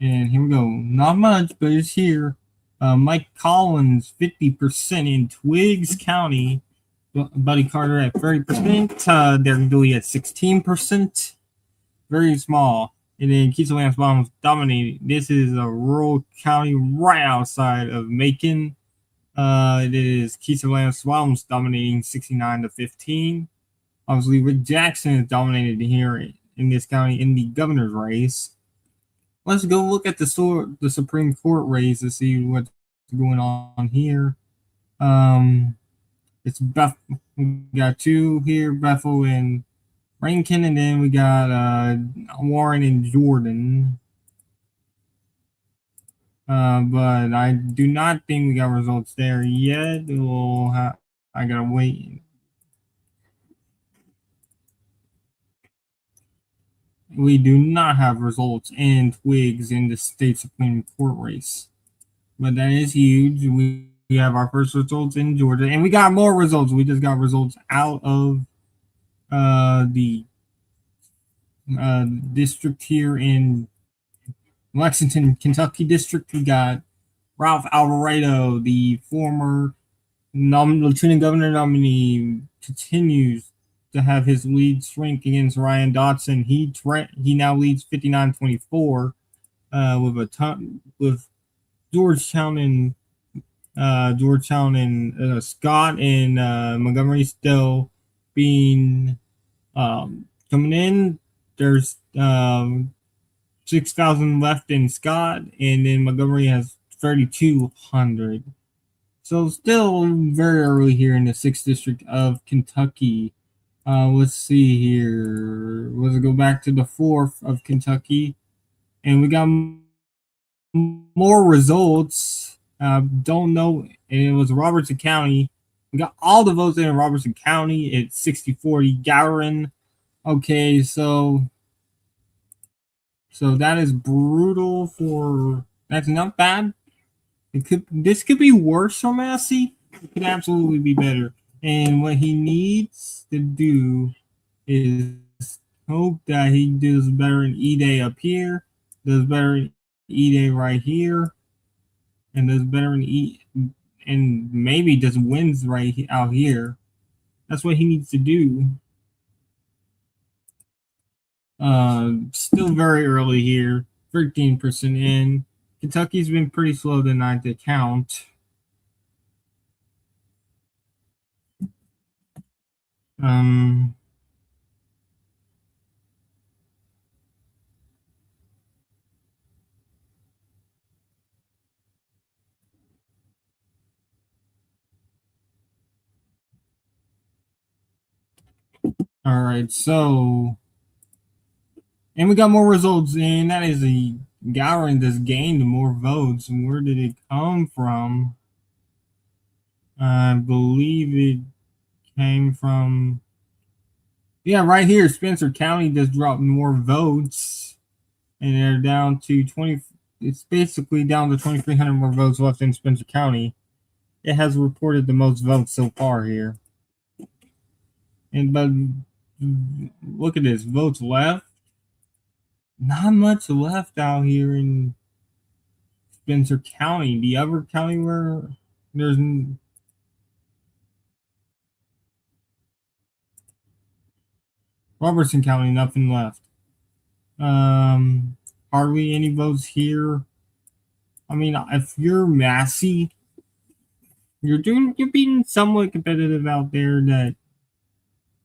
And here we go. Not much, but it's here. Mike Collins, 50% in Twiggs County. Buddy Carter at 30%. Derek Dooley at 16%. Very small. And then Keith Lance Bottoms dominating. This is a rural county right outside of Macon. It is Keith Lance Bottoms dominating 69-15. Obviously, Rick Jackson is dominated here in this county in the governor's race. Let's go look at the Supreme Court race to see what's going on here. It's Beth. We got two here, Bethel and Rankin, and then we got Warren and Jordan. But I do not think we got results there yet. I gotta wait. We do not have results in Twiggs in the state Supreme Court race, but that is huge. We have our first results in Georgia, and we got more results. We just got results out of the district here in Lexington, Kentucky district. We got Ralph Alvarado, the former lieutenant governor nominee, continues to have his lead shrink against Ryan Dotson. He now leads 59-24 with Georgetown and Scott and Montgomery still being coming in. There's 6,000 left in Scott, and then Montgomery has 3,200. So still very early here in the 6th district of Kentucky. Let's see here. Let's go back to the 4th of Kentucky, and we got more results. Don't know. And it was Robertson County. We got all the votes in Robertson County. It's 60-40 Gowron. Okay, so that is brutal for. That's not bad. This could be worse for Massey. It could absolutely be better. And what he needs to do is hope that he does better in E-Day up here, does better in E-Day right here, and does better in and maybe just wins right out here. That's what he needs to do. Still very early here, 13% in. Kentucky's been pretty slow tonight to count. All right, so and we got more results, and that is a Gowron just gained more votes. And where did it come from? I believe it came from right here. Spencer County just dropped more votes, and they're down to 20. It's basically down to 2,300 more votes left in Spencer County. It has reported the most votes so far here. But look at this, votes left. Not much left out here in Spencer County. The other county where there's Robertson County, nothing left. Hardly any votes here. I mean, if you're Massey, you're being somewhat competitive out there, that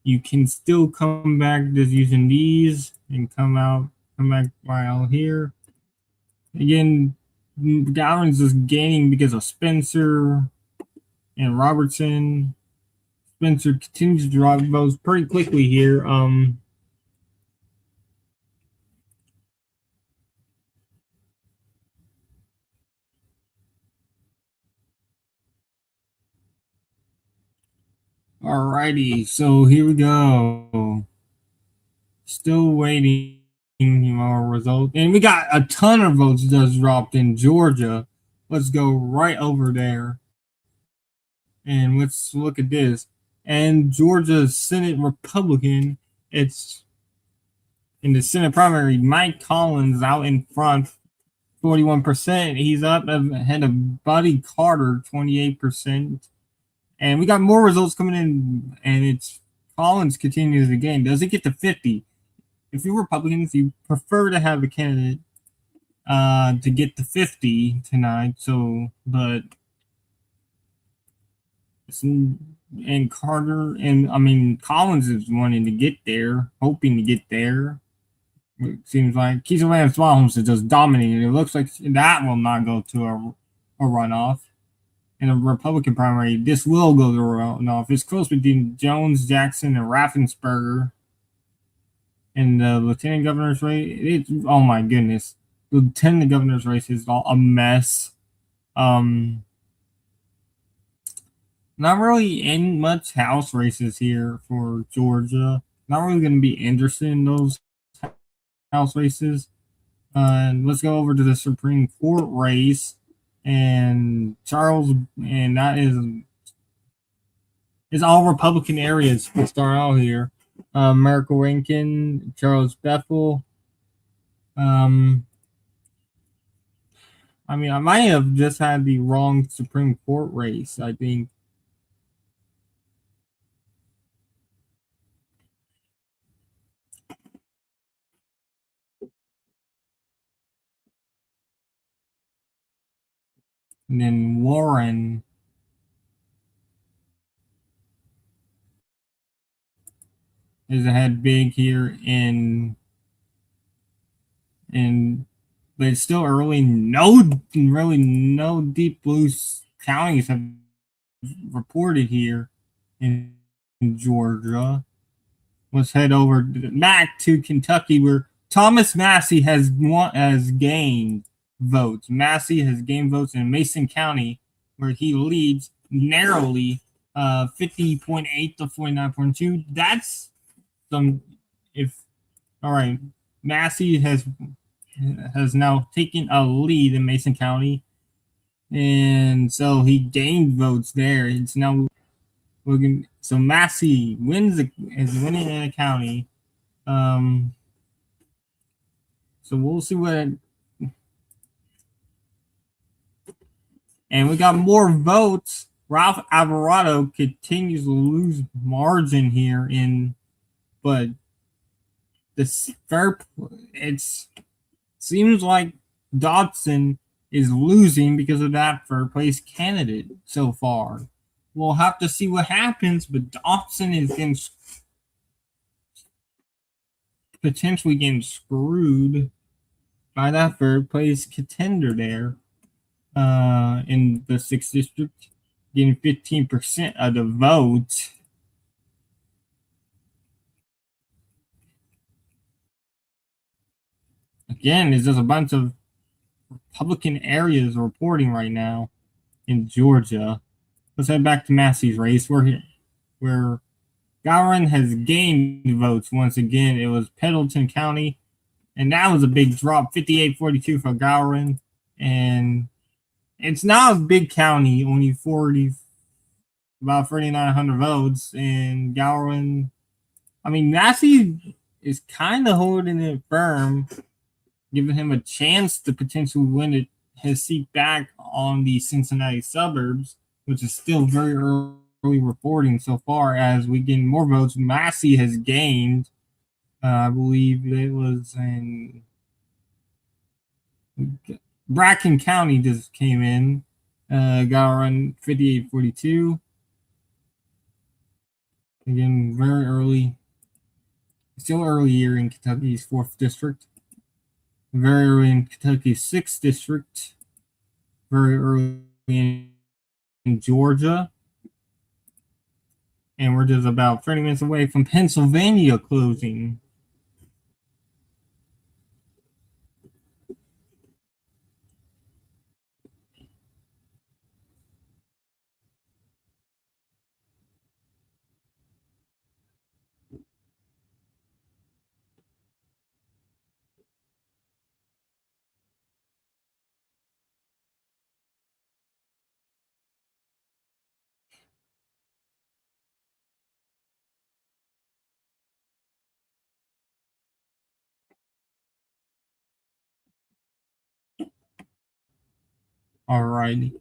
you can still come back just using these and come out Come back while here. Again, Gowron's just gaining because of Spencer and Robertson. Spencer continues to drive votes pretty quickly here. Alrighty, so here we go. Still waiting our result, and we got a ton of votes just dropped in Georgia. Let's go right over there, and let's look at this. And Georgia's Senate Republican, it's in the Senate primary. Mike Collins out in front, 41%. He's up ahead of Buddy Carter, 28%. And we got more results coming in, and it's Collins continues the game. Does it get to 50? If you're Republicans, you prefer to have a candidate to get to 50 tonight. So, but and Carter and I mean Collins is wanting to get there, hoping to get there. It seems like Keith Williams Smalholms is just dominating. It looks like that will not go to a runoff. In a Republican primary, this will go to a runoff. It's close between Jones, Jackson, and Raffensperger. And the lieutenant governor's race, oh my goodness. The lieutenant governor's race is all a mess. Not really in much house races here for Georgia. Not really going to be interested in those house races. And let's go over to the Supreme Court race. And that is all Republican areas. We'll start out here. Merrick Rankin, Charles Bethel. I mean, I might have just had the wrong Supreme Court race, I think. And then Warren is ahead big here but it's still early. No deep blue counties have reported here in Georgia. Let's head over back to Kentucky, where Thomas Massey has gained votes. Massey has gained votes in Mason County, where he leads narrowly, 50.8 to 49.2. That's some. If all right, Massey has now taken a lead in Mason County, and so he gained votes there. It's now looking so Massey is winning in a county. So we'll see what. And we got more votes. Ralph Alvarado continues to lose margin here but this fair. It's seems like Dodson is losing because of that third place candidate so far. We'll have to see what happens, but Dodson is potentially getting screwed by that third place contender there in the 6th district, getting 15% of the vote. Again, there's just a bunch of Republican areas reporting right now in Georgia. Let's head back to Massey's race. We're here where Gowron has gained votes once again. It was Pendleton County, and that was a big drop, 58-42 for Gowron. And it's not a big county, only about 3,900 votes. And Gowron, I mean, Massey is kind of holding it firm, giving him a chance to potentially win his seat back on the Cincinnati suburbs, which is still very early reporting so far. As we get more votes, Massey has gained. I believe it was in Bracken County just came in. Gowron 58-42. Again, very early. Still early here in Kentucky's 4th district. very early in Kentucky's 6th district, very early in Georgia, and we're just about 30 minutes away from Pennsylvania closing. Alrighty.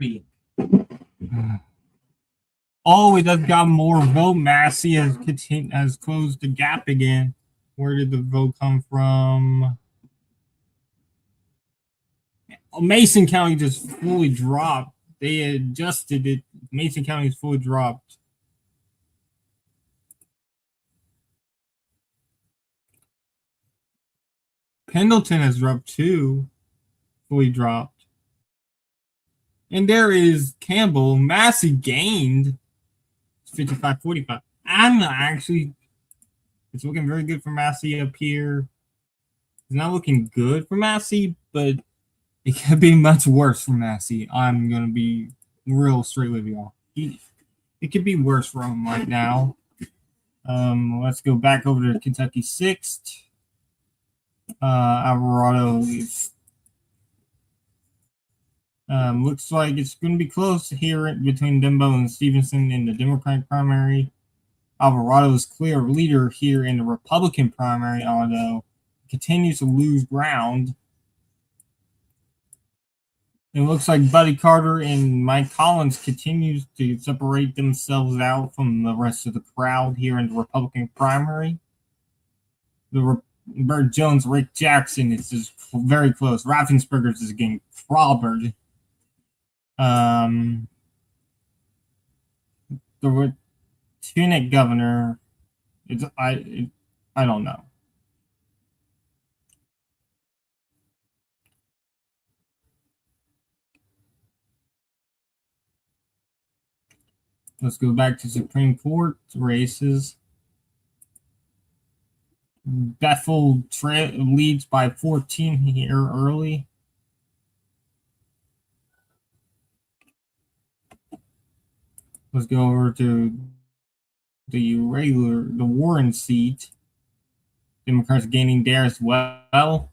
Alrighty. Oh, it does got more vote. Massey has closed the gap again. Where did the vote come from? Oh, Mason County just fully dropped. They adjusted it. Mason County is fully dropped. Pendleton has dropped too. Fully dropped. And there is Campbell. Massey gained 55-45. I'm actually, it's looking very good for Massey up here. It's not looking good for Massey, but it could be much worse for Massey. I'm going to be real straight with y'all. It could be worse for him right now. Let's go back over to Kentucky 6th. Alvarado is, looks like it's going to be close here between Dembo and Stevenson in the Democratic primary. Alvarado is clear leader here in the Republican primary, although continues to lose ground. It looks like Buddy Carter and Mike Collins continues to separate themselves out from the rest of the crowd here in the Republican primary. Bert Jones, Rick Jackson is just very close. Raffensperger is getting clobbered. The lieutenant governor, I don't know. Let's go back to Supreme Court races. Bethel leads by 14 here early. Let's go over to the Warren seat. Democrats gaining there as well.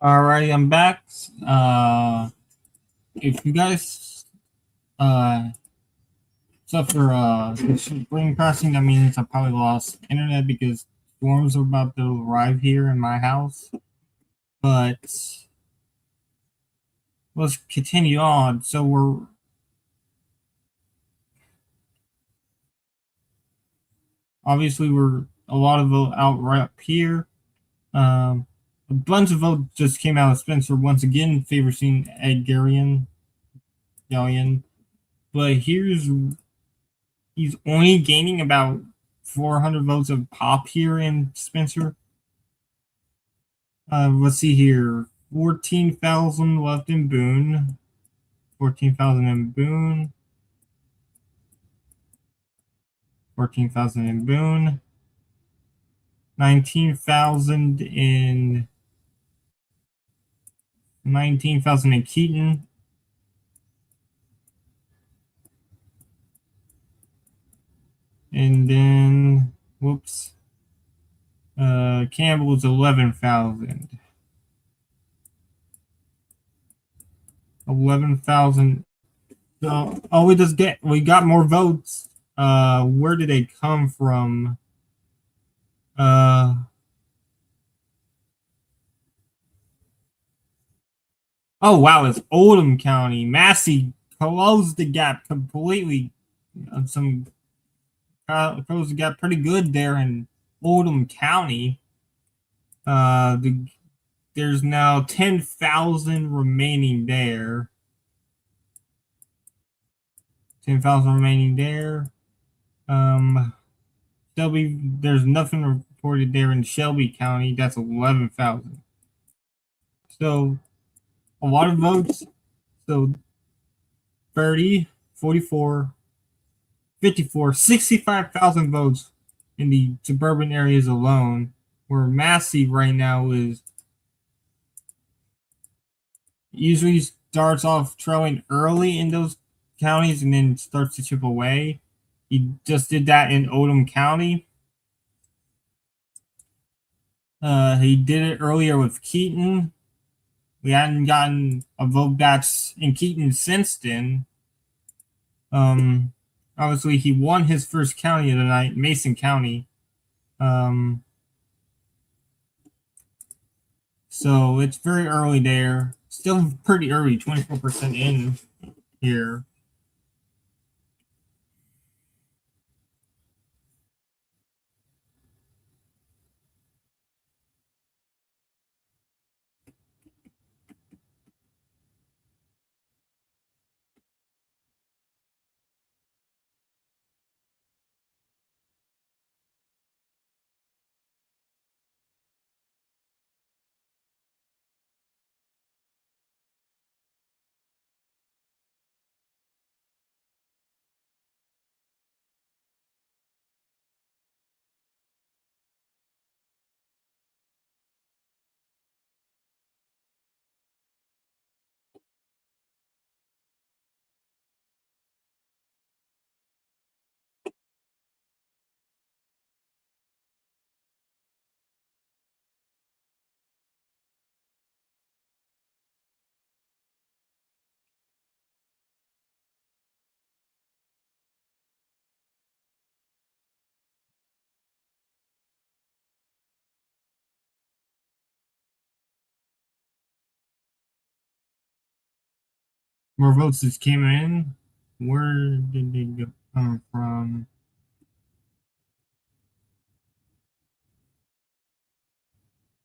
Alrighty, I'm back. If you guys uh suffer screen crashing, that means I probably lost internet because storms are about to arrive here in my house. But let's continue on. So we're obviously we're a lot of vote out right up here. A bunch of votes just came out of Spencer once again favoring Edgarian Galleon. But he's only gaining about 400 votes of pop here in Spencer. Let's see here. 14,000 left in Boone. 14,000 in Boone. 14,000 in Boone. 19,000 in 19,000 in Keaton. And then whoops. Campbell is 11,000. 11,000. So, oh, we got more votes. Where did they come from? Uh, oh wow, it's Oldham County. Massey closed the gap completely. Some closed the gap pretty good there in Oldham County. There's now 10,000 remaining there. 10,000 remaining there. Shelby, there's nothing reported there in Shelby County. That's 11,000. So a lot of votes. So 30, 44, 54, 65,000 votes in the suburban areas alone, where Massey right now is usually starts off trailing early in those counties and then starts to chip away. He just did that in Oldham County. He did it earlier with Keaton. We hadn't gotten a vote that's in Keaton since then. Obviously, he won his first county of the night, Mason County. Um, so it's very early there. Still pretty early, 24% in here. More votes just came in. Where did they come from?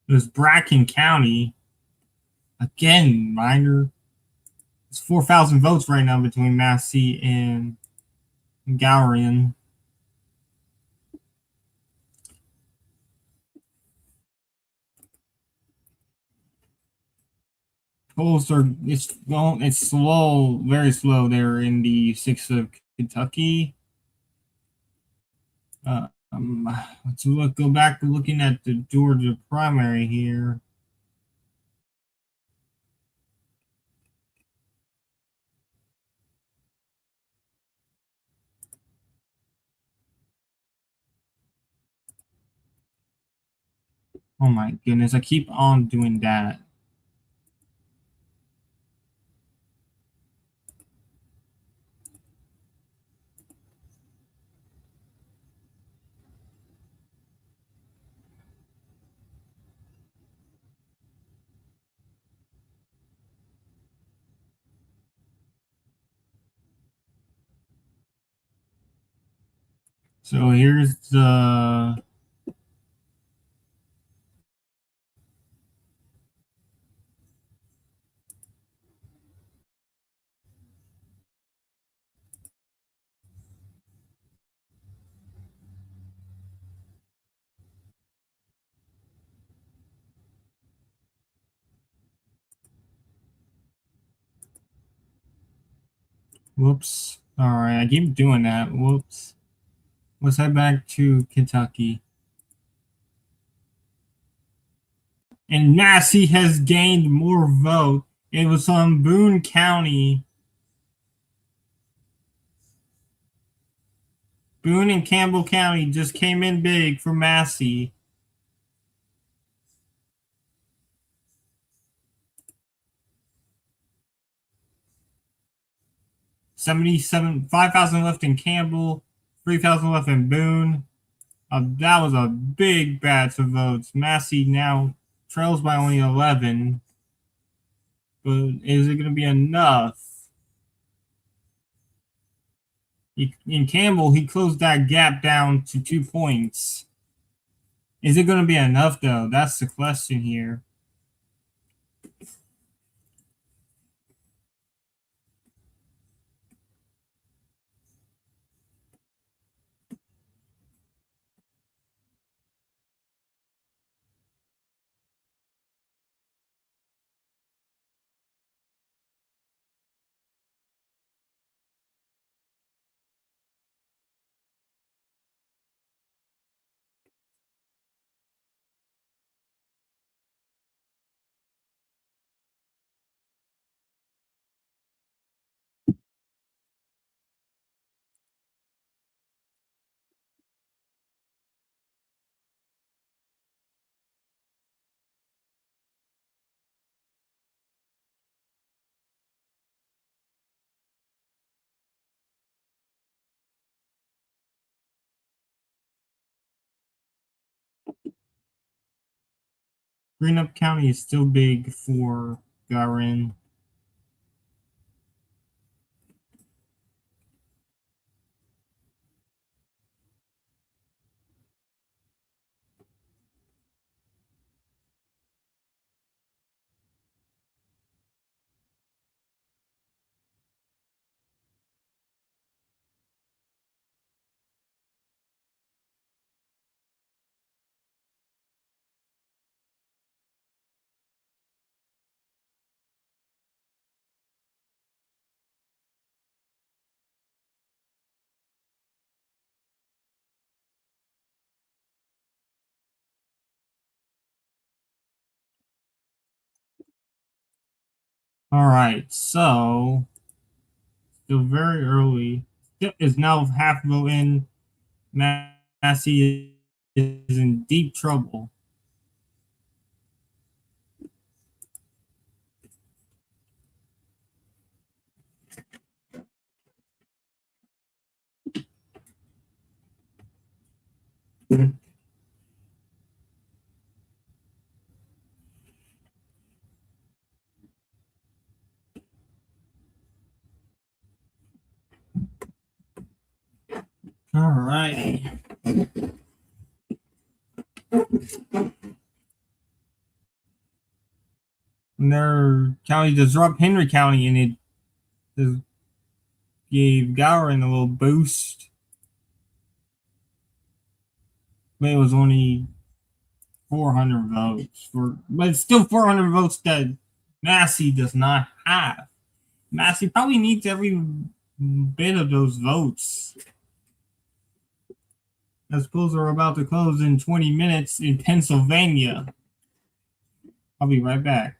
It was Bracken County. Again, minor. It's 4,000 votes right now between Massey and Gowrian. Polls are it's slow, very slow there in the 6th of Kentucky. Let's go back to looking at the Georgia primary here. Oh my goodness, I keep on doing that. So here's the whoops. All right, I keep doing that. Whoops. Let's head back to Kentucky. And Massey has gained more vote. It was from Boone County. Boone and Campbell County just came in big for Massey. 5,000 left in Campbell, 3,000 left in Boone. That was a big batch of votes. Massey now trails by only 11. But is it going to be enough? In Campbell, he closed that gap down to 2 points. Is it going to be enough, though? That's the question here. Greenup County is still big for Garin. All right, so still very early. Skip is now half vote in. Massey is in deep trouble. All right. And their county disrupt Henry County, and it just gave Gowron a little boost. But it was only 400 votes but it's still 400 votes that Massey does not have. Massey probably needs every bit of those votes. As polls are about to close in 20 minutes in Pennsylvania. I'll be right back.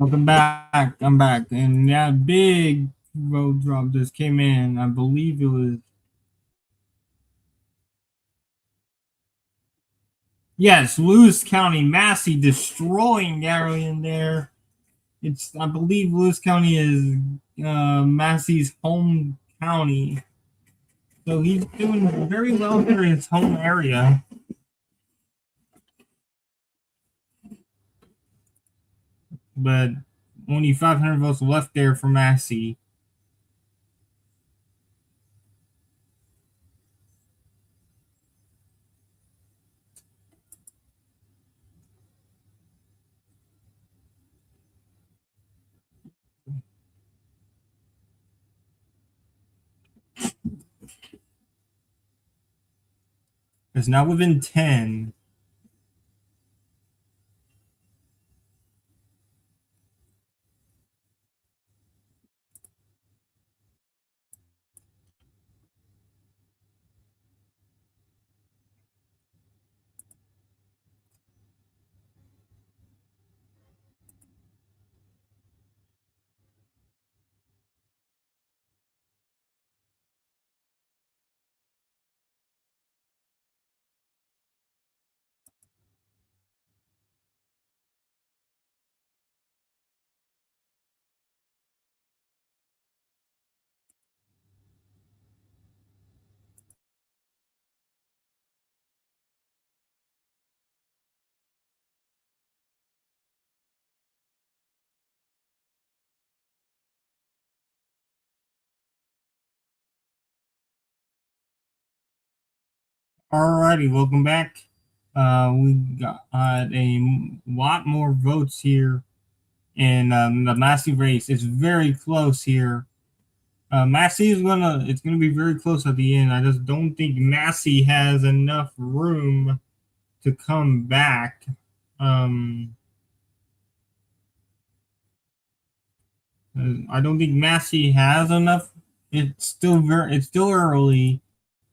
Welcome back. I'm back. And that big road drop just came in. I believe it was. Yes, Lewis County, Massey destroying Darien there. I believe Lewis County is Massey's home county. So he's doing very well here in his home area. But only 500 votes left there for Massey. It's now within 10. Alrighty, welcome back. We got a lot more votes here in the Massey race. It's very close here. Massey is it's gonna be very close at the end. I just don't think Massey has enough room to come back. I don't think Massey has enough. It's still early.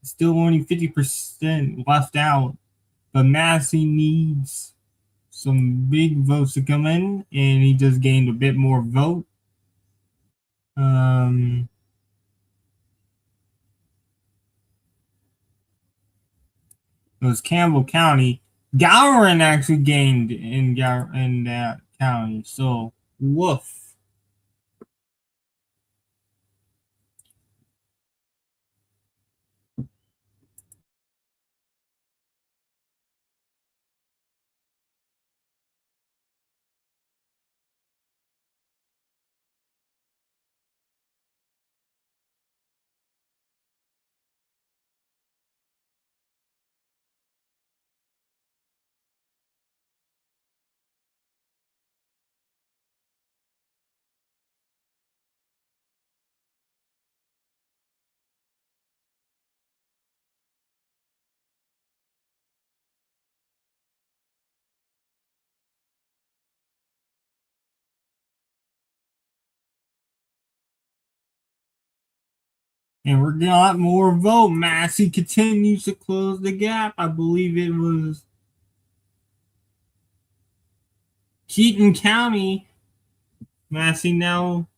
It's still only 50% left out, but Massey needs some big votes to come in, and he just gained a bit more vote. Um, it was Campbell County. Gowron actually gained in that county. So woof. And we're got more vote. Massey continues to close the gap. I believe it was Keaton County. Massey now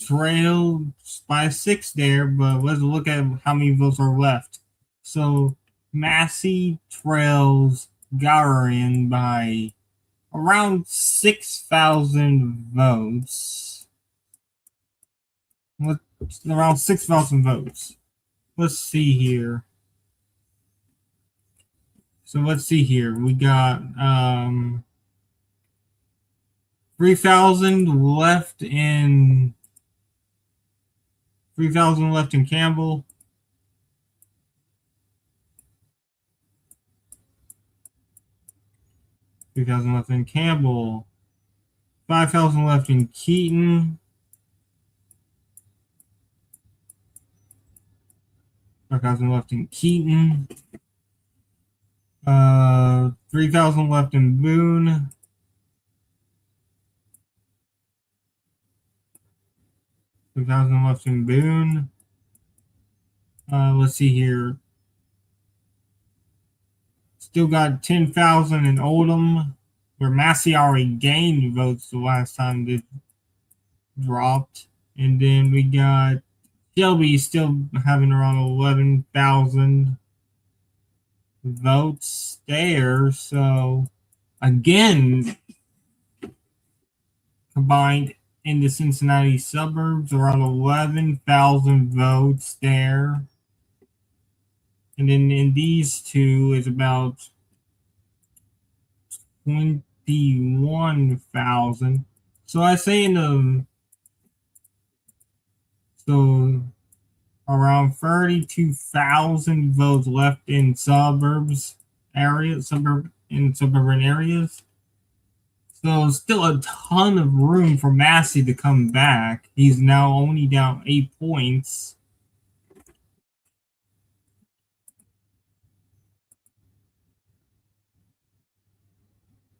trailed by 6 there, but let's look at how many votes are left. So Massey trails Gowron by around 6,000 votes. Around 6,000 votes. Let's see here. So let's see here. We got 3,000 left in 3,000 left in Campbell. 3,000 left in Campbell. 5,000 left in Keaton. 5,000 left in Keaton. 3,000 left in Boone. 3,000 left in Boone. Let's see here. Still got 10,000 in Oldham. where Massey already gained votes the last time they dropped. And then we got Shelby still having around 11,000 votes there. So again, combined in the Cincinnati suburbs, around 11,000 votes there. And then in these two is about 21,000. So I say in the so around 32,000 votes left in suburban areas. So still a ton of room for Massey to come back. He's now only down 8 points.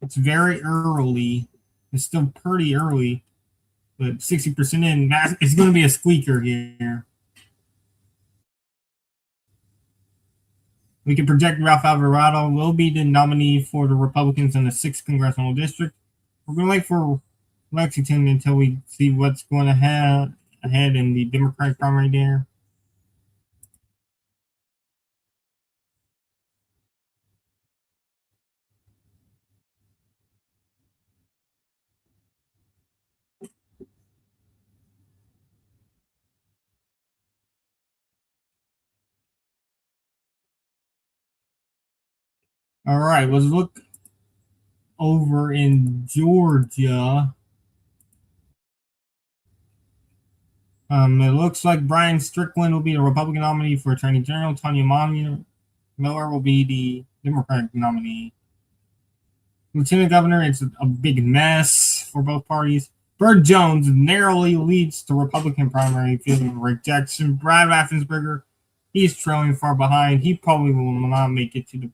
It's very early. It's still pretty early, but 60% in. It's going to be a squeaker here. We can project Ralph Alvarado will be the nominee for the Republicans in the 6th congressional district. We're going to wait for Lexington until we see what's going ahead in the Democratic primary there. All right, let's look over in Georgia. It looks like Brian Strickland will be the Republican nominee for Attorney General. Tanya Miller will be the Democratic nominee. Lieutenant Governor, it's a big mess for both parties. Burt Jones narrowly leads the Republican primary field of rejection. Brad Raffensperger, he's trailing far behind. He probably will not make it to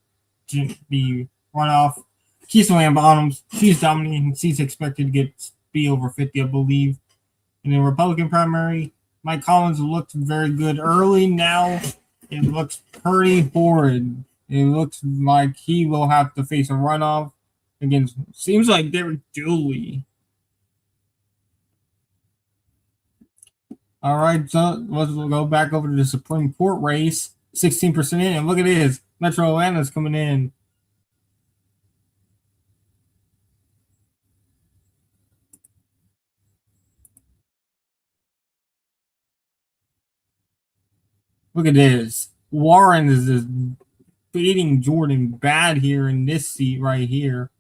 the runoff. Keisha Lamb Bottoms, she's dominating. She's expected to be over 50, I believe. In the Republican primary, Mike Collins looked very good early. Now it looks pretty horrid. It looks like he will have to face a runoff against, seems like Derek Dooley. All right, so let's go back over to the Supreme Court race. 16% in, and look at this. Metro Atlanta's coming in. Look at this. Warren is just beating Jordan bad here in this seat right here,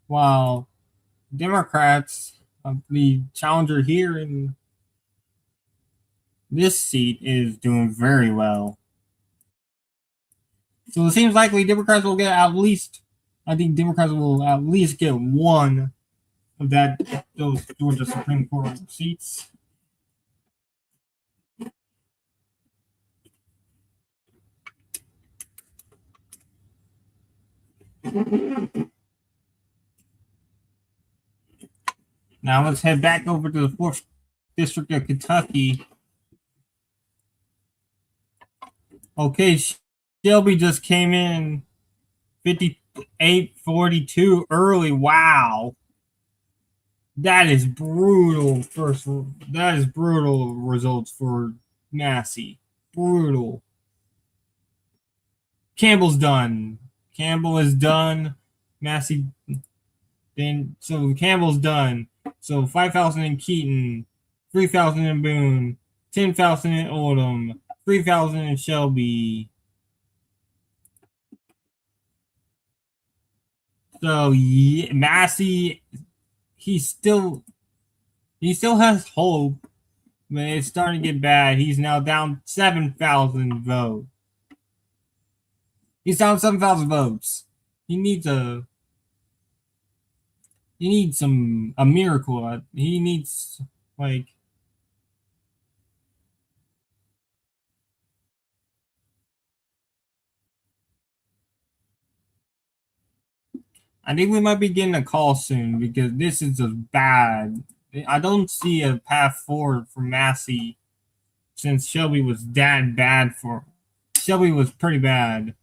while Democrats, the challenger here in this seat, is doing very well. So it seems likely Democrats will get at least, I think Democrats will at least get one of those Georgia Supreme Court seats. Now let's head back over to the 4th District of Kentucky. Okay, Shelby just came in 58-42 early. Wow. That is brutal. That is brutal results for Massey. Brutal. Campbell's done. Campbell is done. Massey. Then so Campbell's done. So 5,000 in Keaton, 3,000 in Boone, 10,000 in Oldham, 3,000 in Shelby. So yeah, Massey, he still has hope, but it's starting to get bad. He's now down 7,000 votes. He's down 7,000 votes. He needs a miracle. He needs like I think we might be getting a call soon because this is just bad. I don't see a path forward for Massey since Shelby was that bad for. Shelby was pretty bad.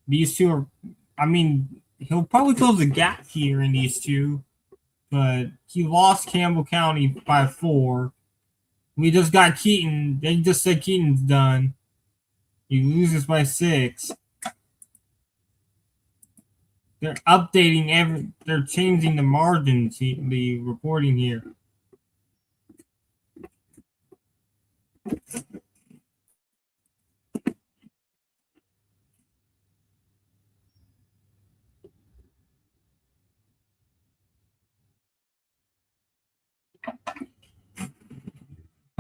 These two are, I mean, he'll probably close the gap here in these two, but he lost Campbell County by 4. We just got Keaton. They just said Keaton's done. He loses by 6. They're updating they're changing the margins, the reporting here.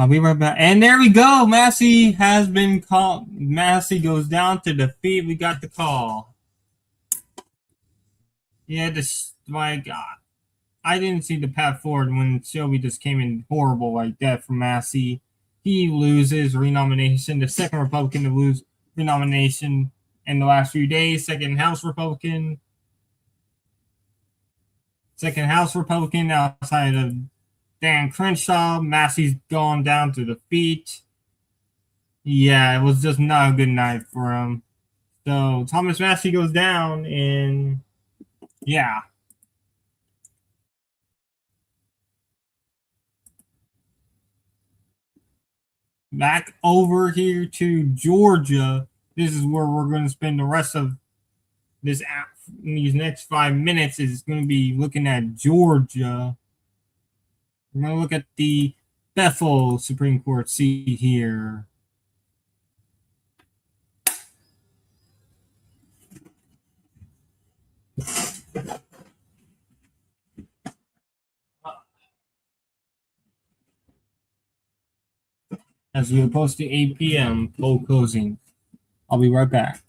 I'll be right back. And there we go. Massey has been called. Massey goes down to defeat. We got the call. Yeah, this, my God. I didn't see the path forward when Shelby just came in horrible like that from Massey. He loses renomination. The second Republican to lose renomination in the last few days. Second House Republican. Second House Republican outside of Dan Crenshaw. Massey's gone down to defeat. Yeah, it was just not a good night for him. So Thomas Massey goes down, and yeah. Back over here to Georgia. This is where we're going to spend the rest of this these next 5 minutes. Is going to be looking at Georgia. We're going to look at the Bethel Supreme Court seat here. As we approach the 8 p.m. poll closing. I'll be right back.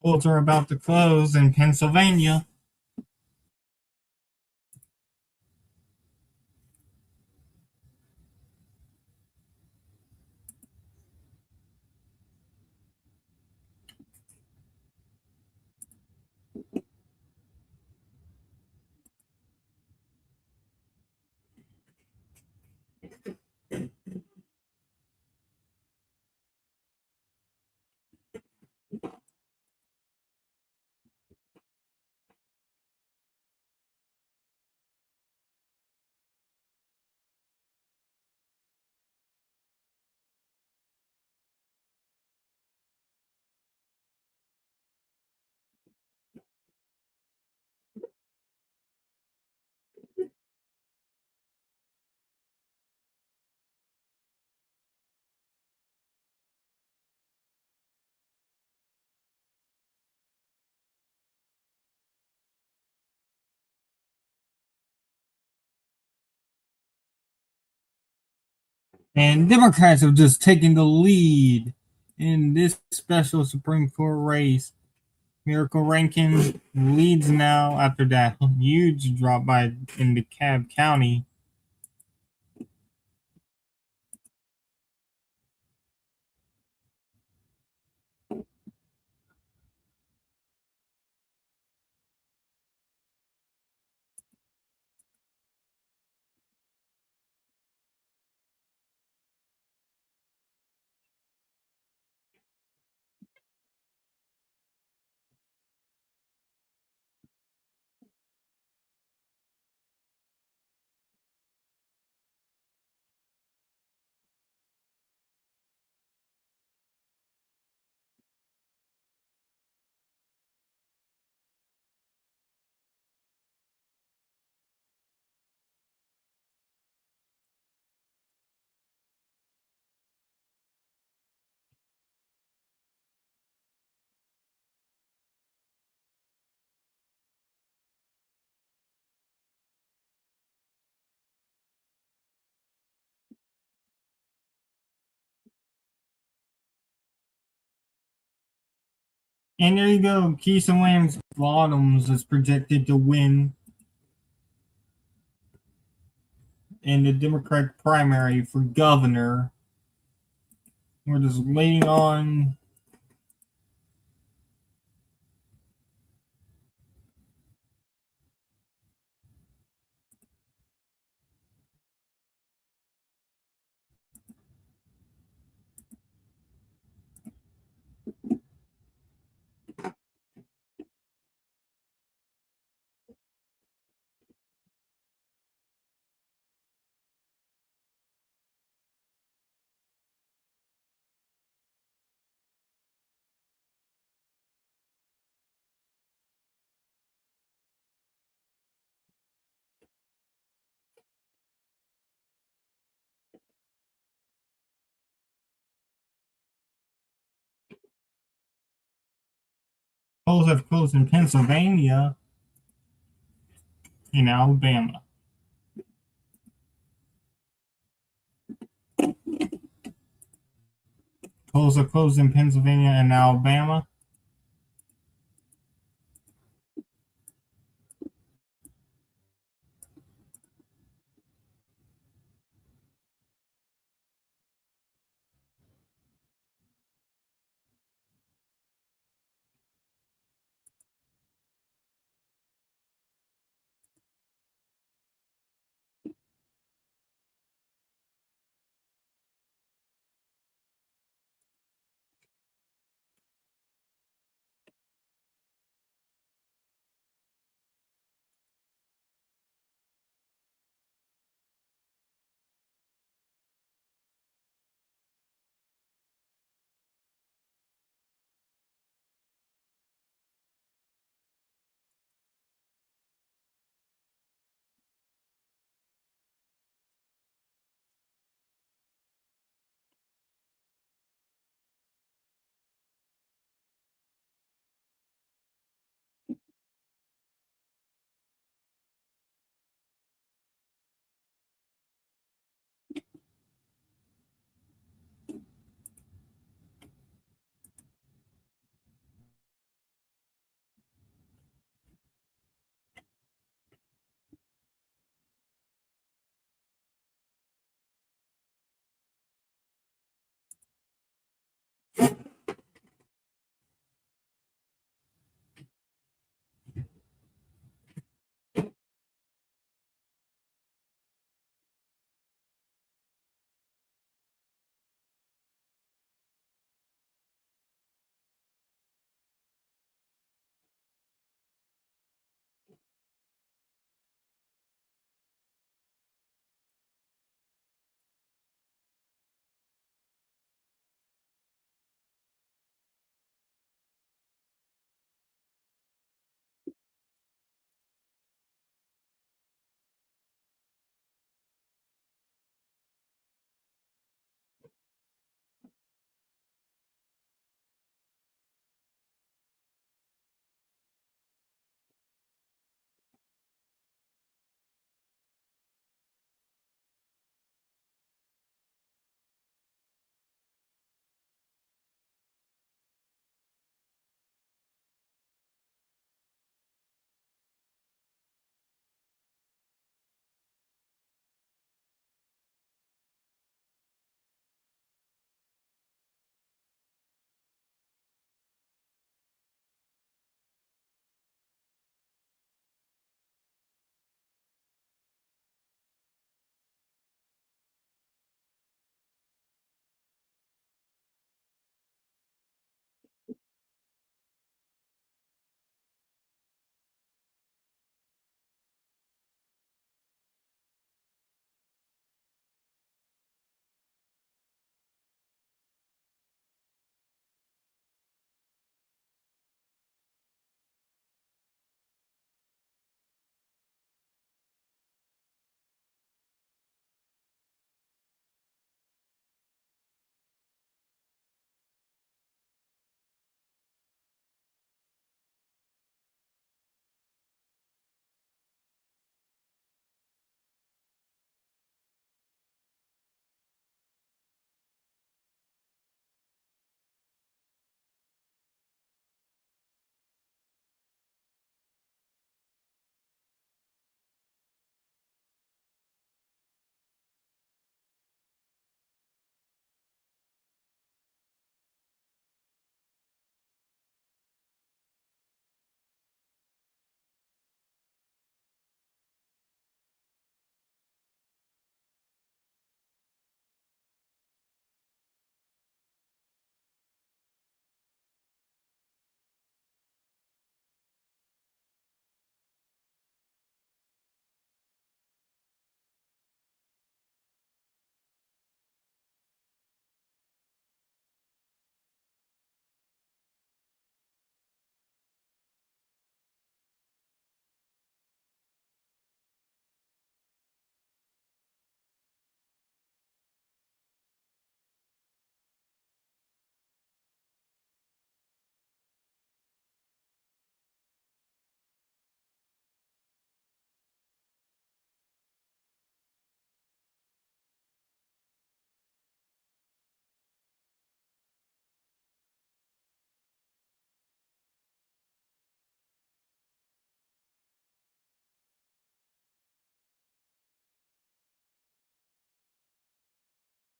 Polls are about to close in Pennsylvania. And Democrats have just taken the lead in this special Supreme Court race. Miracle Rankin leads now after that huge drop by in DeKalb County. And there you go. Keisha Lance Bottoms is projected to win in the Democratic primary for governor. We're just waiting on polls have closed in Pennsylvania and Alabama. Polls have closed in Pennsylvania and Alabama.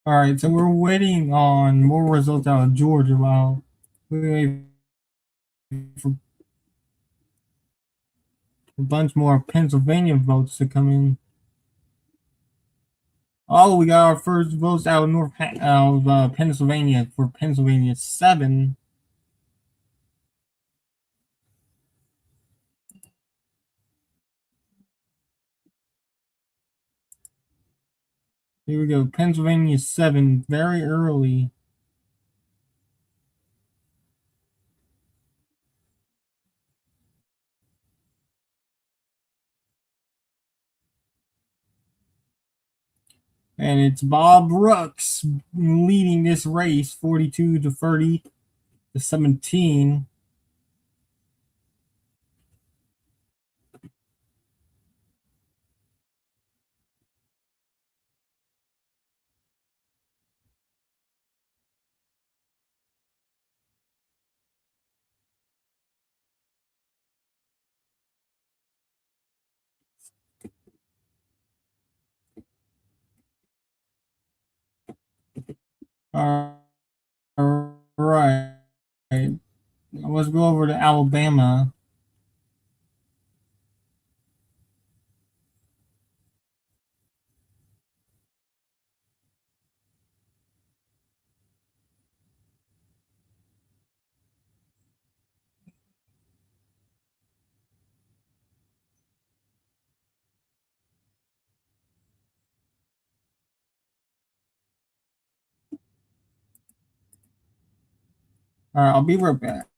All right, so we're waiting on more results out of Georgia while we wait for a bunch more Pennsylvania votes to come in. Oh, we got our first votes out of Pennsylvania for Pennsylvania 7. Here we go, Pennsylvania 7, very early. And it's Bob Brooks leading this race 42 to 30 to 17. All right. Let's go over to Alabama. All right, I'll be right back.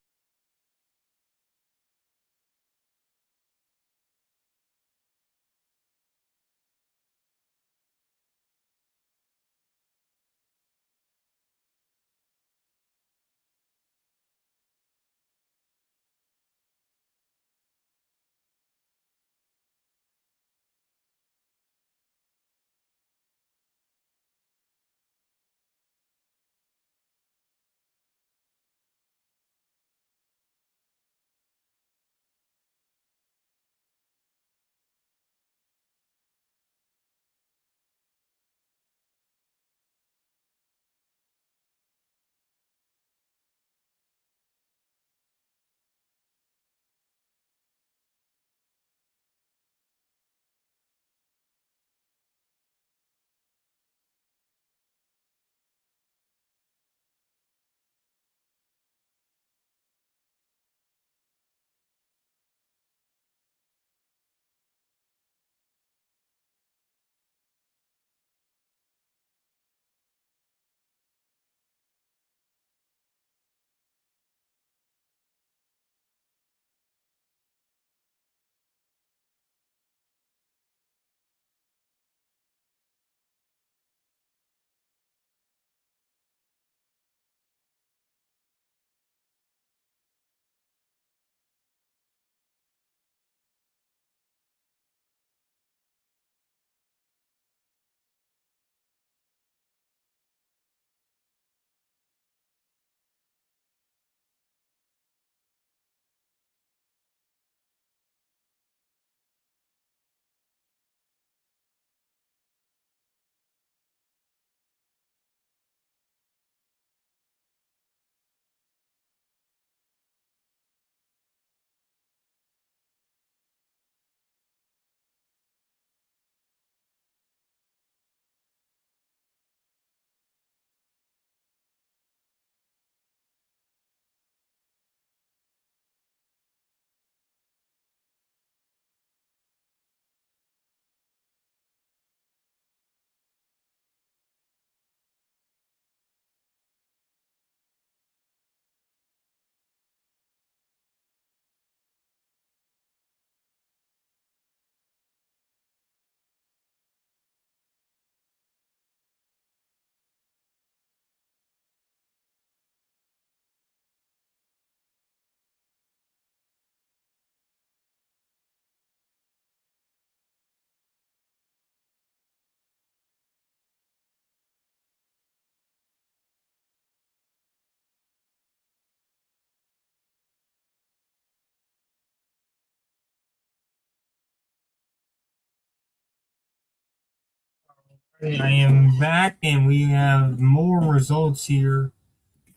I am back, and we have more results here.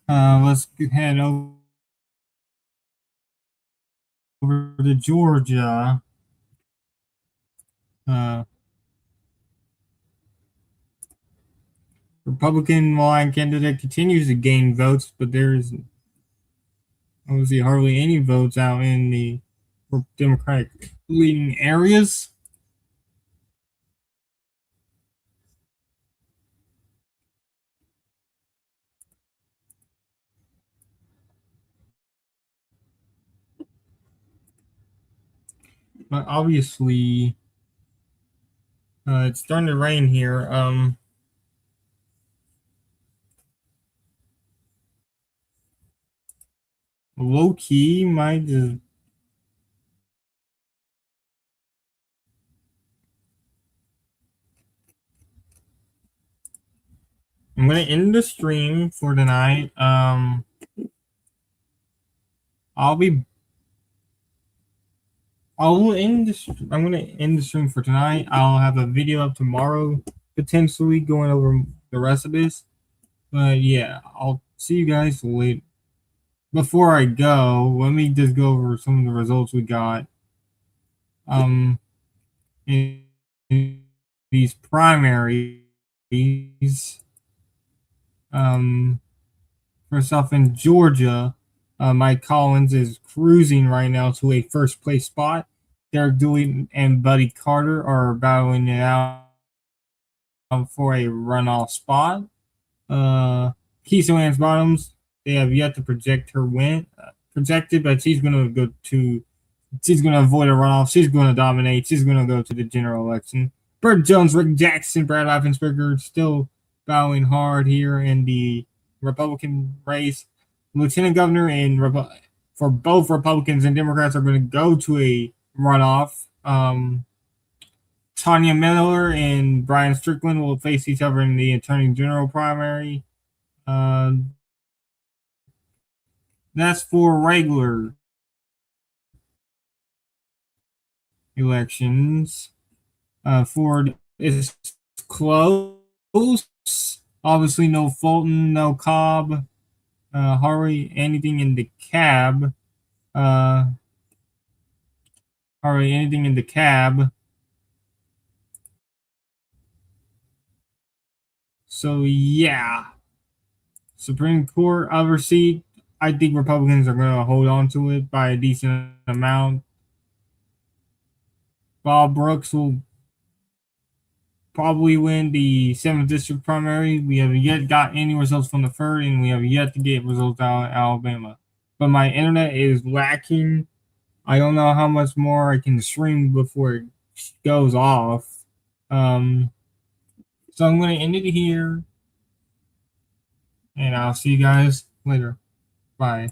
Let's head over to Georgia. Uh, Republican line candidate continues to gain votes, but there's obviously hardly any votes out in the Democratic leading areas. But obviously, it's starting to rain here. Low key might just. I'm gonna end the stream for tonight. I'll be. I'll end. I'm gonna end the stream for tonight. I'll have a video up tomorrow, potentially going over the rest of this. But yeah, I'll see you guys later. Before I go, let me just go over some of the results we got. In these primaries. Um, First off, in Georgia, Mike Collins is cruising right now to a first place spot. Derek Dooley and Buddy Carter are battling it out for a runoff spot. Keystone Ann's Bottoms, they have yet to project her win. Projected, but she's going to go to. She's going to avoid a runoff. She's going to dominate. She's going to go to the general election. Bert Jones, Rick Jackson, Brad Raffensperger still bowing hard here in the Republican race. Lieutenant governor and for both Republicans and Democrats are going to go to a runoff. Tanya Miller and Brian Strickland will face each other in the Attorney General primary. That's for regular elections. Ford is close. Obviously, no Fulton, no Cobb, hardly anything in the cab. Hardly anything in the cab. So yeah, Supreme Court other seat. I think Republicans are going to hold on to it by a decent amount. Bob Brooks will probably win the 7th district primary. We have yet got any results from the 3rd, and we have yet to get results out of Alabama. But my internet is lacking. I don't know how much more I can stream before it goes off. So I'm going to end it here, and I'll see you guys later. Bye.